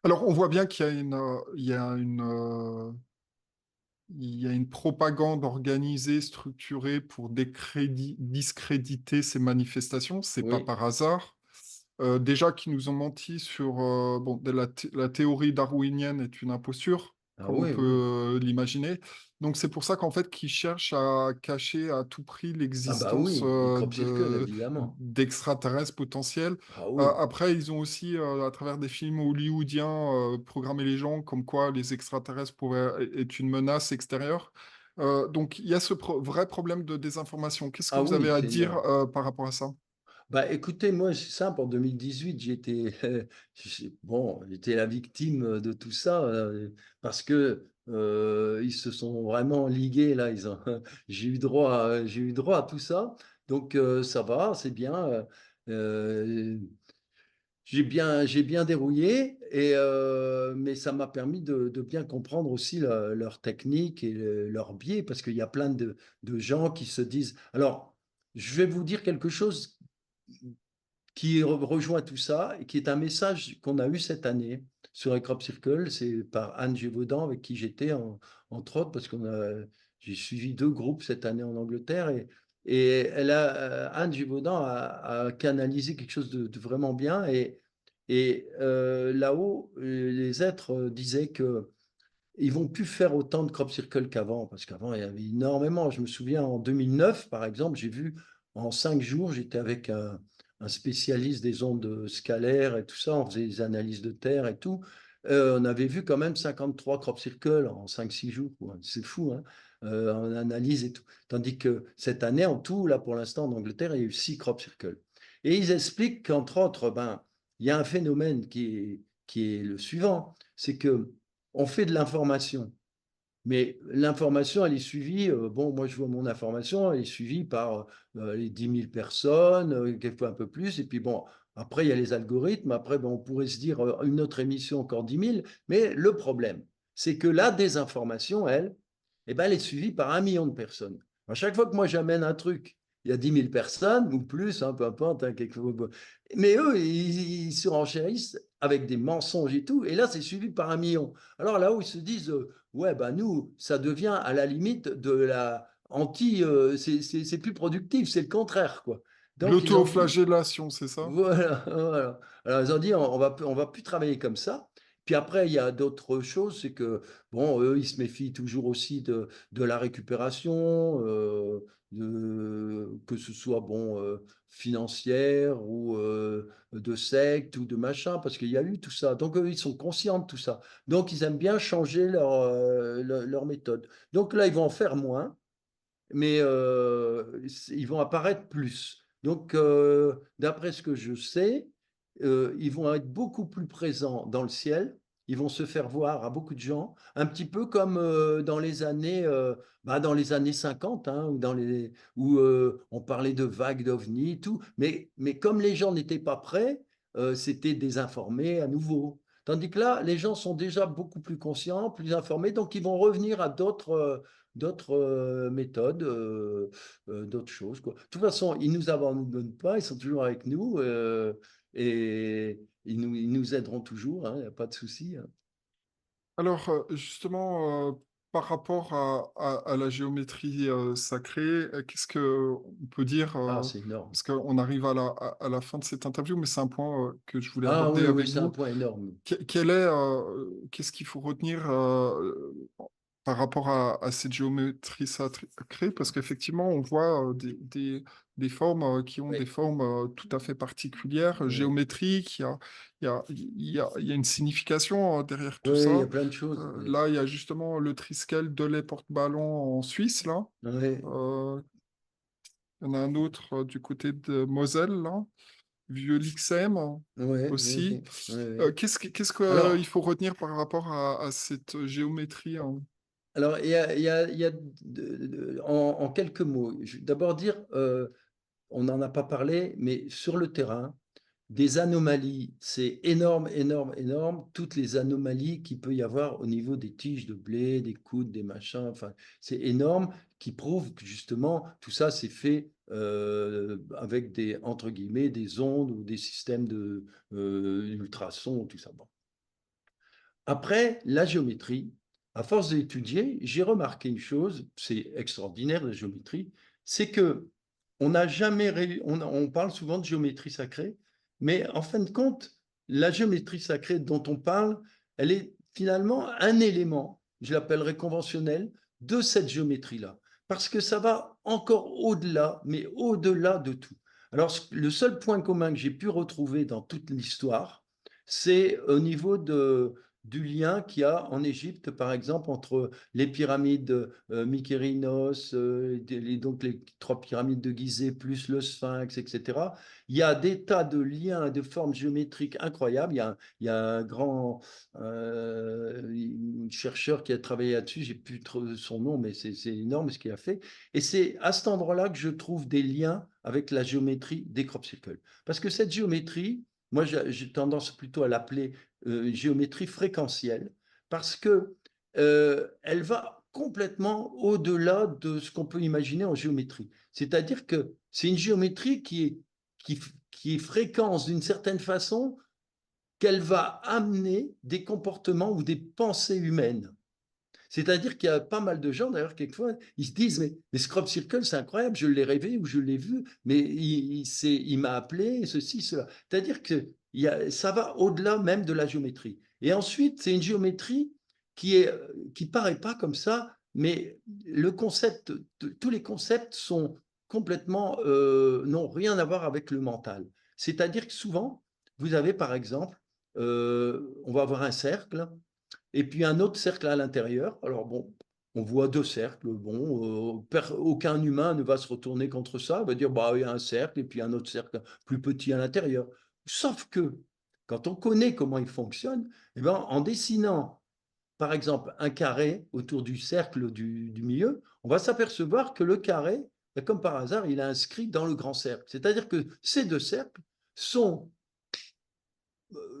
Alors, on voit bien qu'il y a il y a une propagande organisée, structurée pour discréditer ces manifestations. C'est pas Oui. par hasard. Déjà qu'ils nous ont menti sur bon, la théorie darwinienne est une imposture, Ah comme on oui, peut oui. l'imaginer. Donc c'est pour ça qu'en fait qu'ils cherchent à cacher à tout prix Ah bah l'existence oui, les crop circles, évidemment. d'extraterrestres potentiels. Ah oui. Après, ils ont aussi, à travers des films hollywoodiens, programmé les gens comme quoi les extraterrestres pourraient être une menace extérieure. Donc il y a ce vrai problème de désinformation. Qu'est-ce que Ah vous avez oui, à c'est dire énorme. par rapport à ça? Bah, écoutez, moi, c'est simple, en 2018, j'étais, bon, j'étais la victime de tout ça, parce que, ils se sont vraiment ligués là, ils ont j'ai eu droit à tout ça, donc ça va, c'est bien, j'ai bien dérouillé mais ça m'a permis de bien comprendre aussi leur technique et leurs biais parce qu'il y a plein de gens qui se disent alors, je vais vous dire quelque chose qui rejoint tout ça et qui est un message qu'on a eu cette année sur les Crop Circle. C'est par Anne Gévaudan avec qui j'étais entre autres parce j'ai suivi 2 groupes cette année en Angleterre et Anne Gévaudan a canalisé quelque chose de vraiment bien là-haut, les êtres disaient que ils vont plus faire autant de crop circle qu'avant, parce qu'avant, il y avait énormément. Je me souviens, en 2009, par exemple, j'ai vu en 5 jours, j'étais avec un spécialiste des ondes scalaires et tout ça, on faisait des analyses de terre et tout. On avait vu quand même 53 crop circles en 5 6 jours. Ouais, c'est fou, hein, en analyse et tout. Tandis que cette année, en tout, là, pour l'instant, en Angleterre, il y a eu 6 crop circles. Et ils expliquent qu'entre autres, ben, il y a un phénomène qui est le suivant, c'est que on fait de l'information, mais l'information, elle est suivie, bon, moi je vois mon information, elle est suivie par les 10 000 personnes, quelquefois un peu plus, et puis bon, après il y a les algorithmes, après ben, on pourrait se dire une autre émission encore 10 000, mais le problème, c'est que la désinformation, elle, eh ben, elle est suivie par 1 million de personnes. À chaque fois que moi j'amène un truc, il y a 10 000 personnes, ou plus, hein, peu importe, hein, mais eux, ils surenchérissent avec des mensonges et tout, et là c'est suivi par 1 million. Alors là où ils se disent, ouais, bah nous, ça devient à la limite de la anti, c'est plus productif, c'est le contraire, quoi. Donc ils ont dit, L'autoflagellation, c'est ça? voilà, voilà. Alors ils ont dit, on va plus travailler comme ça. Puis après, il y a d'autres choses, c'est que, bon, eux, ils se méfient toujours aussi de la récupération, que ce soit, bon, financière ou de secte ou de machin, parce qu'il y a eu tout ça. Donc, eux, ils sont conscients de tout ça. Donc, ils aiment bien changer leur méthode. Donc là, ils vont en faire moins, mais ils vont apparaître plus. Donc, d'après ce que je sais, ils vont être beaucoup plus présents dans le ciel. Ils vont se faire voir à beaucoup de gens, un petit peu comme dans les années 50, hein, où on parlait de vagues d'ovnis, et tout. Mais comme les gens n'étaient pas prêts, c'était désinformé à nouveau. Tandis que là, les gens sont déjà beaucoup plus conscients, plus informés, donc ils vont revenir à d'autres méthodes, d'autres choses, quoi. De toute façon, ils ne nous abandonnent pas, ils sont toujours avec nous et ils nous aideront toujours, hein, il n'y a pas de souci, hein. Alors, justement, par rapport à la géométrie sacrée, qu'est-ce qu'on peut dire, Ah, c'est énorme. parce qu'on arrive à la fin de cette interview, mais c'est un point que je voulais Ah aborder oui, oui, avec c'est un vous. point énorme. Qu'est-ce qu'il faut retenir par rapport à cette géométrie sacrée? Parce qu'effectivement, on voit des formes qui ont des Oui, formes tout à fait particulières, oui, géométriques. Il y a une signification derrière tout oui, il y a ça. plein de choses. Oui, Là, il y a justement le Triskel de les porte-ballons en Suisse, là. oui, Euh, il y en a un autre du côté de Moselle, là. Vieux Lixem oui, oui, aussi. oui, oui. Qu'est-ce qu'il Alors, faut retenir par rapport à cette géométrie, hein? alors, il y a en quelques mots, je vais d'abord dire, on n'en a pas parlé, mais sur le terrain, des anomalies, c'est énorme, énorme, énorme. Toutes les anomalies qu'il peut y avoir au niveau des tiges de blé, des coudes, des machins, enfin, c'est énorme, qui prouvent que justement, tout ça, c'est fait avec entre guillemets, des ondes ou des systèmes ultrasons, tout ça. Bon. Après, la géométrie, à force d'étudier, j'ai remarqué une chose, c'est extraordinaire la géométrie, c'est que on n'a jamais on parle souvent de géométrie sacrée, mais en fin de compte, la géométrie sacrée dont on parle, elle est finalement un élément, je l'appellerais conventionnel, de cette géométrie-là, parce que ça va encore au-delà, mais au-delà de tout. Alors, le seul point commun que j'ai pu retrouver dans toute l'histoire, c'est au niveau du lien qu'il y a en Égypte, par exemple, entre les pyramides Mykérinos, donc les 3 pyramides de Gizeh, plus le Sphinx, etc. Il y a des tas de liens et de formes géométriques incroyables. Il y a un grand chercheur qui a travaillé là-dessus, j'ai plus trop son nom, mais c'est énorme ce qu'il a fait. Et c'est à cet endroit-là que je trouve des liens avec la géométrie des crop circles. Parce que cette géométrie, moi j'ai tendance plutôt à l'appeler géométrie fréquentielle, parce que elle va complètement au-delà de ce qu'on peut imaginer en géométrie. C'est-à-dire que c'est une géométrie qui est fréquence d'une certaine façon qu'elle va amener des comportements ou des pensées humaines. C'est-à-dire qu'il y a pas mal de gens, d'ailleurs, quelquefois, ils se disent, mais Scrub Circle, c'est incroyable, je l'ai rêvé ou je l'ai vu, mais il m'a appelé, ceci, cela. C'est-à-dire que ça va au-delà même de la géométrie. Et ensuite, c'est une géométrie qui paraît pas comme ça, mais le concept, tous les concepts sont complètement, n'ont rien à voir avec le mental. C'est-à-dire que souvent, vous avez par exemple, on va avoir un cercle, et puis un autre cercle à l'intérieur. Alors bon, on voit deux cercles. Bon, aucun humain ne va se retourner contre ça. Il va dire, bah, il y a un cercle et puis un autre cercle plus petit à l'intérieur. Sauf que quand on connaît comment il fonctionne, eh ben, en dessinant, par exemple, un carré autour du cercle du milieu, on va s'apercevoir que le carré, ben, comme par hasard, il est inscrit dans le grand cercle. C'est-à-dire que ces deux cercles sont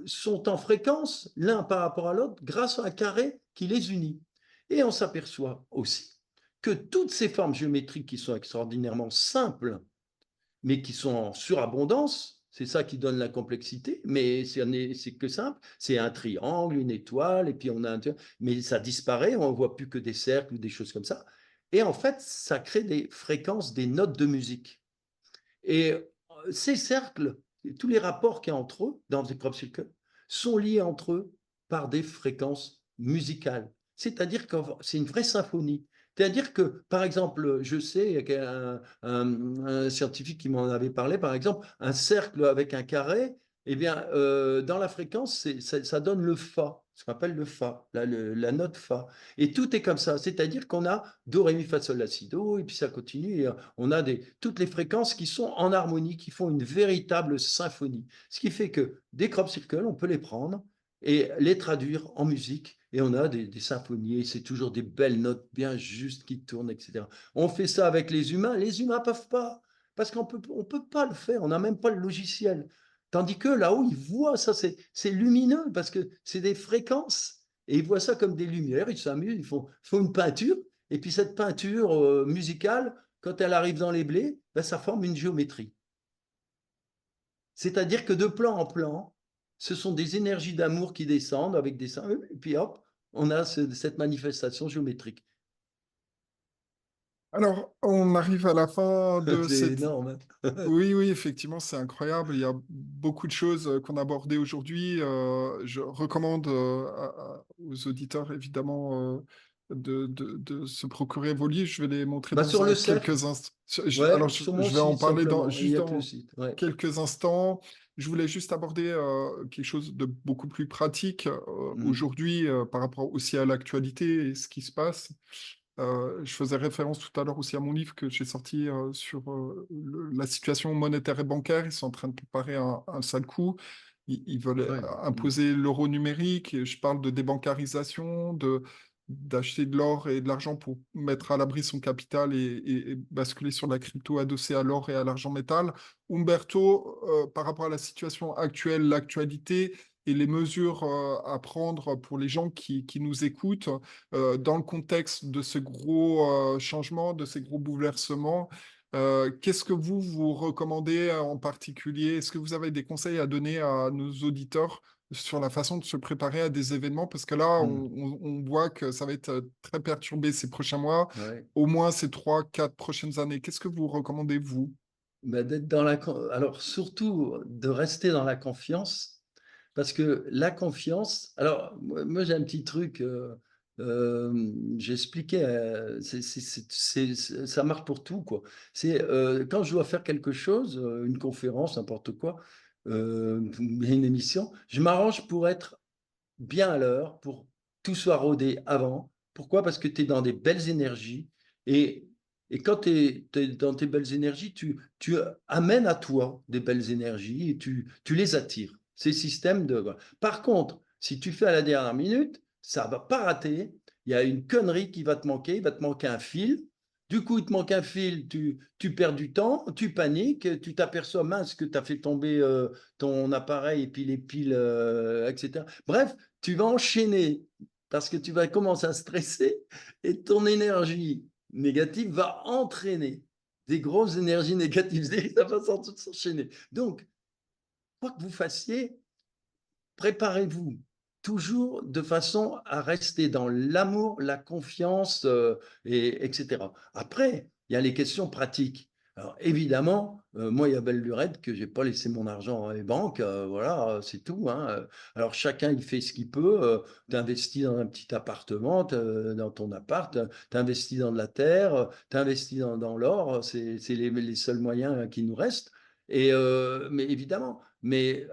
sont en fréquence l'un par rapport à l'autre grâce à un carré qui les unit. Et on s'aperçoit aussi que toutes ces formes géométriques qui sont extraordinairement simples, mais qui sont en surabondance, c'est ça qui donne la complexité, mais c'est que simple, c'est un triangle, une étoile, et puis on a mais ça disparaît, on ne voit plus que des cercles ou des choses comme ça. Et en fait, ça crée des fréquences, des notes de musique. Et ces cercles, tous les rapports qu'il y a entre eux dans les crop circles sont liés entre eux par des fréquences musicales. C'est-à-dire que c'est une vraie symphonie. C'est-à-dire que, par exemple, je sais, il y a un scientifique qui m'en avait parlé, par exemple, un cercle avec un carré, eh bien, dans la fréquence, ça donne le Fa, ce qu'on appelle le Fa, la note Fa. Et tout est comme ça, c'est-à-dire qu'on a Do, Ré, Mi, Fa, Sol, La, Si, Do, et puis ça continue, et on a toutes les fréquences qui sont en harmonie, qui font une véritable symphonie. Ce qui fait que des crop circles, on peut les prendre et les traduire en musique, et on a des symphonies, et c'est toujours des belles notes bien justes qui tournent, etc. On fait ça avec les humains ne peuvent pas, parce on peut pas le faire, on n'a même pas le logiciel. Tandis que là-haut, ils voient ça, c'est lumineux, parce que c'est des fréquences, et ils voient ça comme des lumières, ils s'amusent, font une peinture, et puis cette peinture musicale, quand elle arrive dans les blés, ben, ça forme une géométrie. C'est-à-dire que de plan en plan, ce sont des énergies d'amour qui descendent avec des seins, et puis hop, on a cette manifestation géométrique. Alors, on arrive à la fin de C'est cette... énorme, hein. Oui, oui, effectivement, c'est incroyable. Il y a beaucoup de choses qu'on a abordées aujourd'hui. Je recommande aux auditeurs, évidemment, de se procurer vos livres. Je vais les montrer Bah, sur le cercle, quelques instants. ouais, Alors, sur mon je vais en site parler simplement, il n'y juste a que le dans site. Ouais. quelques instants. Je voulais juste aborder quelque chose de beaucoup plus pratique Mm. aujourd'hui par rapport aussi à l'actualité et ce qui se passe. Je faisais référence tout à l'heure aussi à mon livre que j'ai sorti sur la situation monétaire et bancaire. Ils sont en train de préparer un sale coup. Ils veulent Ouais. Mm. imposer l'euro numérique. Et je parle de débancarisation, d'acheter de l'or et de l'argent pour mettre à l'abri son capital et basculer sur la crypto adossée à l'or et à l'argent métal. Umberto, par rapport à la situation actuelle, l'actualité et les mesures à prendre pour les gens qui nous écoutent, dans le contexte de ce gros changement, de ces gros bouleversements, qu'est-ce que vous recommandez en particulier? Est-ce que vous avez des conseils à donner à nos auditeurs sur la façon de se préparer à des événements? Parce que là, Mm. on voit que ça va être très perturbé ces prochains mois, Ouais. au moins ces 3, 4 prochaines années. Qu'est-ce que vous recommandez, vous? Bah, d'être dans alors surtout de rester dans la confiance, parce que la confiance, alors moi, j'ai un petit truc, j'expliquais, ça marche pour tout, quoi. C'est quand je dois faire quelque chose, une conférence, n'importe quoi, une émission, je m'arrange pour être bien à l'heure, pour que tout soit rodé avant. Pourquoi? Parce que tu es dans des belles énergies et, et quand tu es dans tes belles énergies, tu amènes à toi des belles énergies et tu les attires. C'est le système de... voilà. Par contre, si tu fais à la dernière minute, ça va pas rater. Il y a une connerie qui va te manquer, il va te manquer un fil. Du coup, il te manque un fil, tu perds du temps, tu paniques, tu t'aperçois, mince, que tu as fait tomber ton appareil et puis les piles, etc. Bref, tu vas enchaîner parce que tu vas commencer à stresser et ton énergie négative va entraîner des grosses énergies négatives et ça va s'enchaîner. Donc, quoi que vous fassiez, préparez-vous toujours de façon à rester dans l'amour, la confiance, etc. Après, il y a les questions pratiques. Alors évidemment, moi, il y a belle lurette que j'ai pas laissé mon argent dans les banques, voilà, c'est tout, hein. Alors chacun, il fait ce qu'il peut. Tu investis dans un petit appartement, dans ton appart, tu investis dans de la terre, tu investis dans l'or, c'est les seuls moyens qui nous restent. Mais évidemment, mais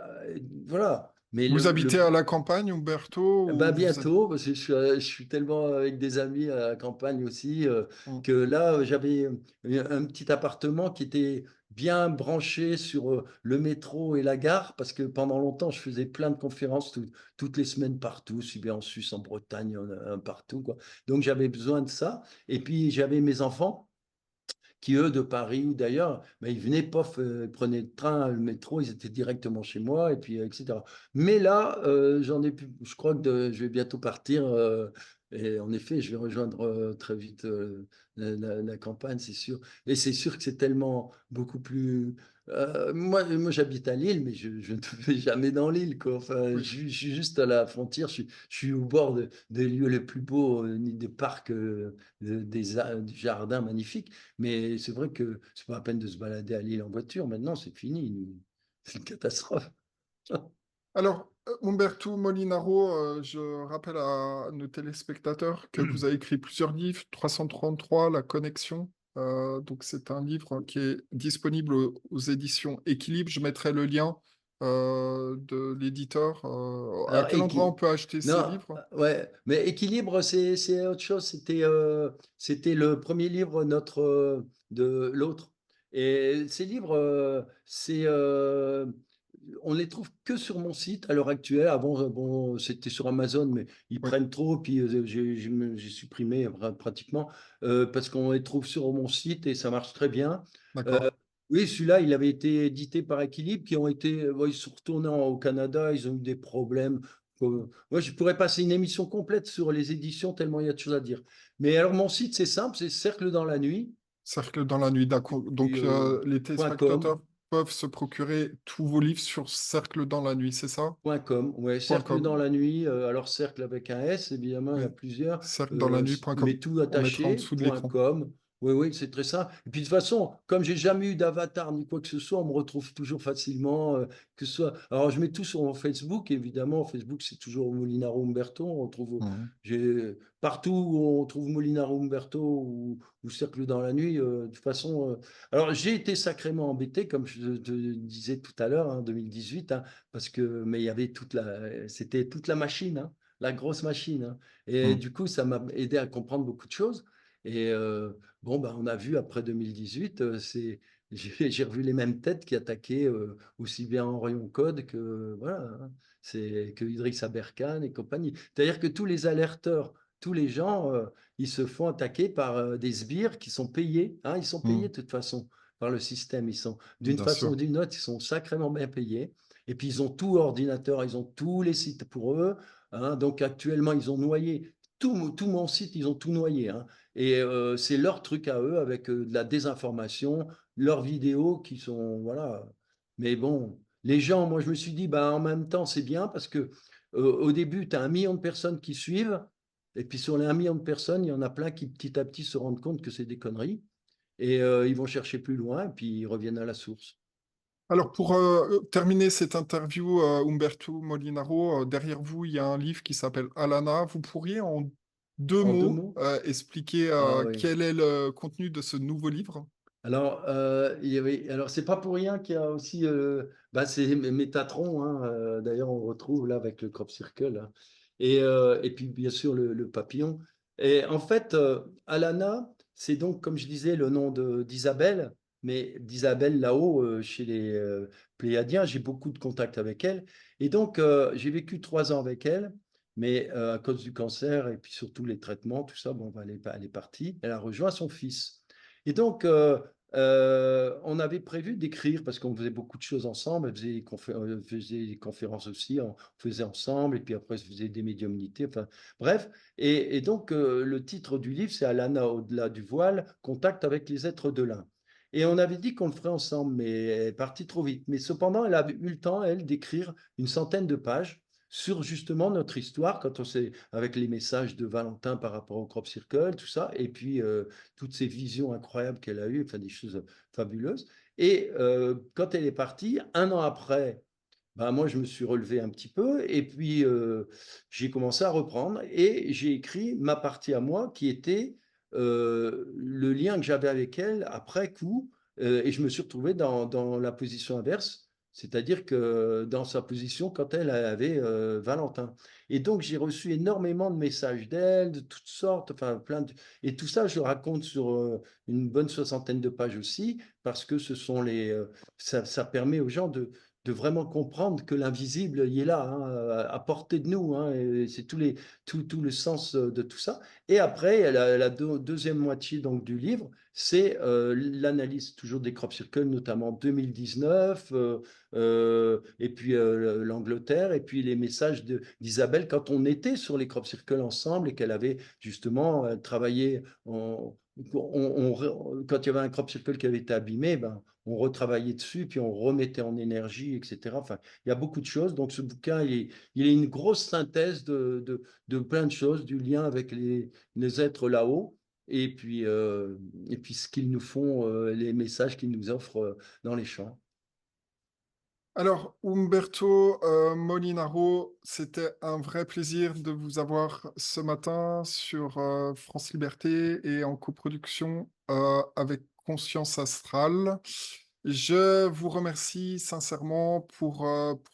voilà. Mais Vous le habitez à la campagne, Umberto, bah ou vous êtes... bientôt, parce que je suis tellement avec des amis à la campagne aussi, Hmm. que là, j'avais un petit appartement qui était bien branché sur le métro et la gare, parce que pendant longtemps, je faisais plein de conférences toutes les semaines partout, aussi bien en Suisse, en Bretagne, partout, quoi. Donc j'avais besoin de ça. Et puis j'avais mes enfants qui, eux, de Paris ou d'ailleurs, ben, ils venaient, pof, ils prenaient le train, le métro, ils étaient directement chez moi, et puis, etc. Mais là, j'en ai plus, je crois que je vais bientôt partir, et en effet, je vais rejoindre très vite la campagne, c'est sûr. Et c'est sûr que c'est tellement beaucoup plus... moi j'habite à Lille, mais je ne vais jamais dans l'île, quoi. Enfin, Oui. je suis juste à la frontière, je suis au bord des lieux les plus beaux, ni des parcs, des jardins magnifiques. Mais c'est vrai que c'est pas la peine de se balader à Lille en voiture. Maintenant, c'est fini. C'est une catastrophe. Alors, Umberto Molinaro, je rappelle à nos téléspectateurs que vous avez écrit plusieurs livres, 333, La Connexion. Donc, c'est un livre qui est disponible aux éditions Équilibre. Je mettrai le lien de l'éditeur. À Alors, quel endroit on peut acheter ces non, livres? ouais, mais Équilibre, c'est autre chose. C'était le premier livre de l'autre. Et ces livres, on les trouve que sur mon site à l'heure actuelle. Avant, bon, c'était sur Amazon, mais ils Oui, prennent trop, puis j'ai supprimé pratiquement, parce qu'on les trouve sur mon site et ça marche très bien. Euh, d'accord. oui, celui-là, il avait été édité par Équilibre, qui ont été, bon, ils sont retournés au Canada, ils ont eu des problèmes. Moi, je pourrais passer une émission complète sur les éditions, tellement il y a de choses à dire. Mais alors, mon site, c'est simple, c'est Cercle dans la nuit, Cercle dans la nuit, d'accord. puis, Donc, les .com. téléspectateurs peuvent se procurer tous vos livres sur Cercle dans la nuit, c'est ça? .com, ouais, Point Cercle dans .com. la nuit, alors cercle avec un S, évidemment, il y a Oui. plusieurs, Cercle dans la nuit.com. mais tout On mettra en attaché, dessous de l'écran. .com, oui, oui, c'est très simple. Et puis de toute façon, comme j'ai jamais eu d'avatar ni quoi que ce soit, on me retrouve toujours facilement, que ce soit... Alors je mets tout sur mon Facebook, évidemment, Facebook c'est toujours Molinaro Umberto, on trouve, Mhm. partout où on trouve Molinaro Umberto ou Cercle dans la nuit, de toute façon... alors j'ai été sacrément embêté, comme je te disais tout à l'heure, en 2018, hein, parce que mais il y avait c'était toute la machine, hein, la grosse machine, hein. Et Mhm. du coup, ça m'a aidé à comprendre beaucoup de choses. Et bon, bah, on a vu après 2018, j'ai revu les mêmes têtes qui attaquaient aussi bien Orion Code que voilà, hein, c'est que Idriss Aberkan et compagnie. C'est-à-dire que tous les alerteurs, tous les gens, ils se font attaquer par des sbires qui sont payés, hein, ils sont payés Mhm. de toute façon par le système. Ils sont d'une Bien façon ou sûr. d'une autre, ils sont sacrément bien payés. Et puis ils ont tout ordinateur, ils ont tous les sites pour eux, hein. Donc actuellement, ils ont noyé tout mon site, ils ont tout noyé, hein. Et c'est leur truc à eux avec de la désinformation, leurs vidéos qui sont, voilà. Mais bon, les gens, moi je me suis dit, bah, en même temps, c'est bien parce que au début, tu as 1 million de personnes qui suivent. Et puis sur les 1 million de personnes, il y en a plein qui petit à petit se rendent compte que c'est des conneries. Et ils vont chercher plus loin, et puis ils reviennent à la source. Alors, pour terminer cette interview, Umberto Molinaro, derrière vous, il y a un livre qui s'appelle Alana. Vous pourriez, en deux En deux mots, mots? expliquer Ah oui. quel est le contenu de ce nouveau livre? Alors, alors c'est pas pour rien qu'il y a aussi, bah, c'est Métatron, hein, d'ailleurs, on retrouve là avec le crop circle, hein. Et puis bien sûr le papillon. Et en fait, Alana, c'est donc, comme je disais, le nom d'Isabelle, mais d'Isabelle là-haut, chez les Pléiadiens. J'ai beaucoup de contacts avec elle. Et donc, j'ai vécu 3 ans avec elle, mais à cause du cancer et puis surtout les traitements, tout ça, bon, bah, elle est partie. Elle a rejoint son fils. Et donc, on avait prévu d'écrire parce qu'on faisait beaucoup de choses ensemble. Elle faisait des conférences aussi, on faisait ensemble, et puis après, elle faisait des médiumnités. Enfin, bref. Et donc, le titre du livre, c'est Alana au-delà du voile, contact avec les êtres de l'un. Et on avait dit qu'on le ferait ensemble, mais elle est partie trop vite. Mais cependant, elle a eu le temps, elle, d'écrire une centaine de pages sur justement notre histoire, quand on s'est, avec les messages de Valentin par rapport au crop circle, tout ça, et puis toutes ces visions incroyables qu'elle a eues, enfin des choses fabuleuses. Et quand elle est partie, 1 an après, ben moi je me suis relevé un petit peu, et puis j'ai commencé à reprendre, et j'ai écrit ma partie à moi qui était le lien que j'avais avec elle après coup, et je me suis retrouvé dans la position inverse, c'est-à-dire que dans sa position quand elle avait Valentin. Et donc j'ai reçu énormément de messages d'elle, de toutes sortes, enfin et tout ça je le raconte sur une bonne soixantaine de pages aussi, parce que ce sont ça permet aux gens de vraiment comprendre que l'invisible, il est là, hein, à portée de nous, hein, et c'est tout le sens de tout ça. Et après, la deuxième moitié donc, du livre, c'est l'analyse toujours des crop circles, notamment 2019, et puis l'Angleterre, et puis les messages d'Isabelle quand on était sur les crop circles ensemble, et qu'elle avait justement travaillé quand il y avait un crop circle qui avait été abîmé, ben, on retravaillait dessus, puis on remettait en énergie, etc. Enfin, il y a beaucoup de choses. Donc, ce bouquin, il est une grosse synthèse de plein de choses, du lien avec les êtres là-haut, et puis ce qu'ils nous font, les messages qu'ils nous offrent dans les champs. Alors, Umberto Molinaro, c'était un vrai plaisir de vous avoir ce matin sur France Liberté et en coproduction avec Conscience Astrale. Je vous remercie sincèrement pour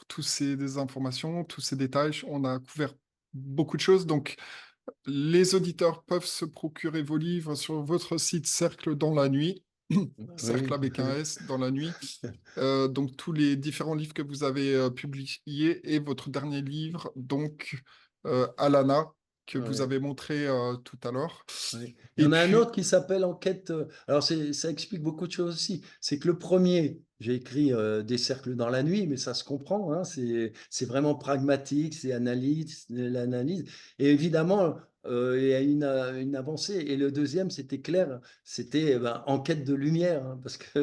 tous des informations, tous ces détails. On a couvert beaucoup de choses. Donc, les auditeurs peuvent se procurer vos livres sur votre site Cercle dans la nuit. Cercle Oui. avec un S dans la nuit. Donc tous les différents livres que vous avez publiés et votre dernier livre, donc Alana, que vous Ouais. avez montré tout à l'heure. Oui. Il y Et en a un puis, autre qui s'appelle Enquête. Alors, ça explique beaucoup de choses aussi. C'est que le premier, j'ai écrit Des cercles dans la nuit, mais ça se comprend, hein, c'est vraiment pragmatique, c'est l'analyse. Et évidemment, il y a une avancée. Et le deuxième, c'était clair, c'était ben, Enquête de lumière, hein, parce que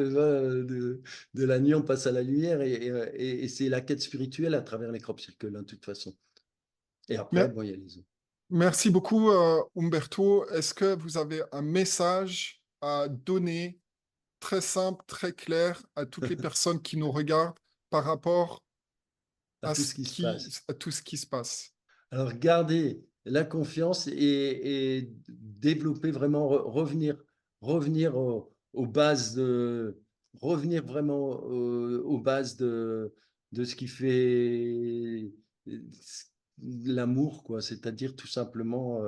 de la nuit, on passe à la lumière, et c'est la quête spirituelle à travers les crop circles, hein, de toute façon. Et après, mer- bon, il y a les autres. merci beaucoup, Umberto. Est-ce que vous avez un message à donner très simple, très clair à toutes les personnes qui nous regardent par rapport À tout ce qui se passe. à tout ce qui se passe? Alors, garder la confiance, et développer vraiment, revenir aux bases revenir vraiment aux bases de ce qui fait l'amour, quoi. C'est-à-dire tout simplement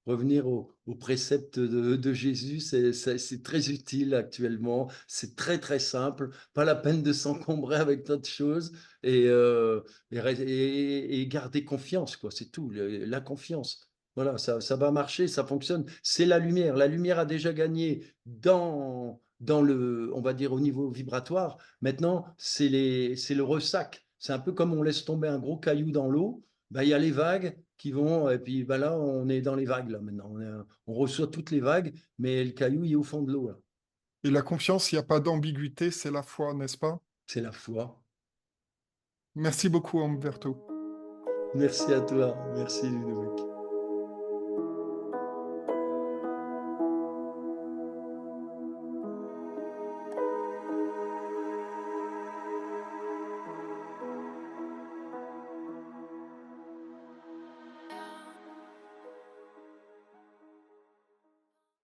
revenir aux préceptes de Jésus. C'est très utile actuellement. C'est très, très simple. Pas la peine de s'encombrer avec d'autres choses. Et, et garder confiance, quoi, c'est tout, la confiance. Voilà, ça va marcher, ça fonctionne. C'est la lumière. La lumière a déjà gagné dans le, on va dire, au niveau vibratoire. Maintenant, c'est le ressac. C'est un peu comme on laisse tomber un gros caillou dans l'eau. Ben, il y a les vagues qui vont, et puis ben là, on est dans les vagues, là, maintenant. On reçoit toutes les vagues, mais le caillou, il est au fond de l'eau, là. Et la confiance, il n'y a pas d'ambiguïté, c'est la foi, n'est-ce pas? C'est la foi. Merci beaucoup, Umberto. Merci à toi. Merci, Ludovic.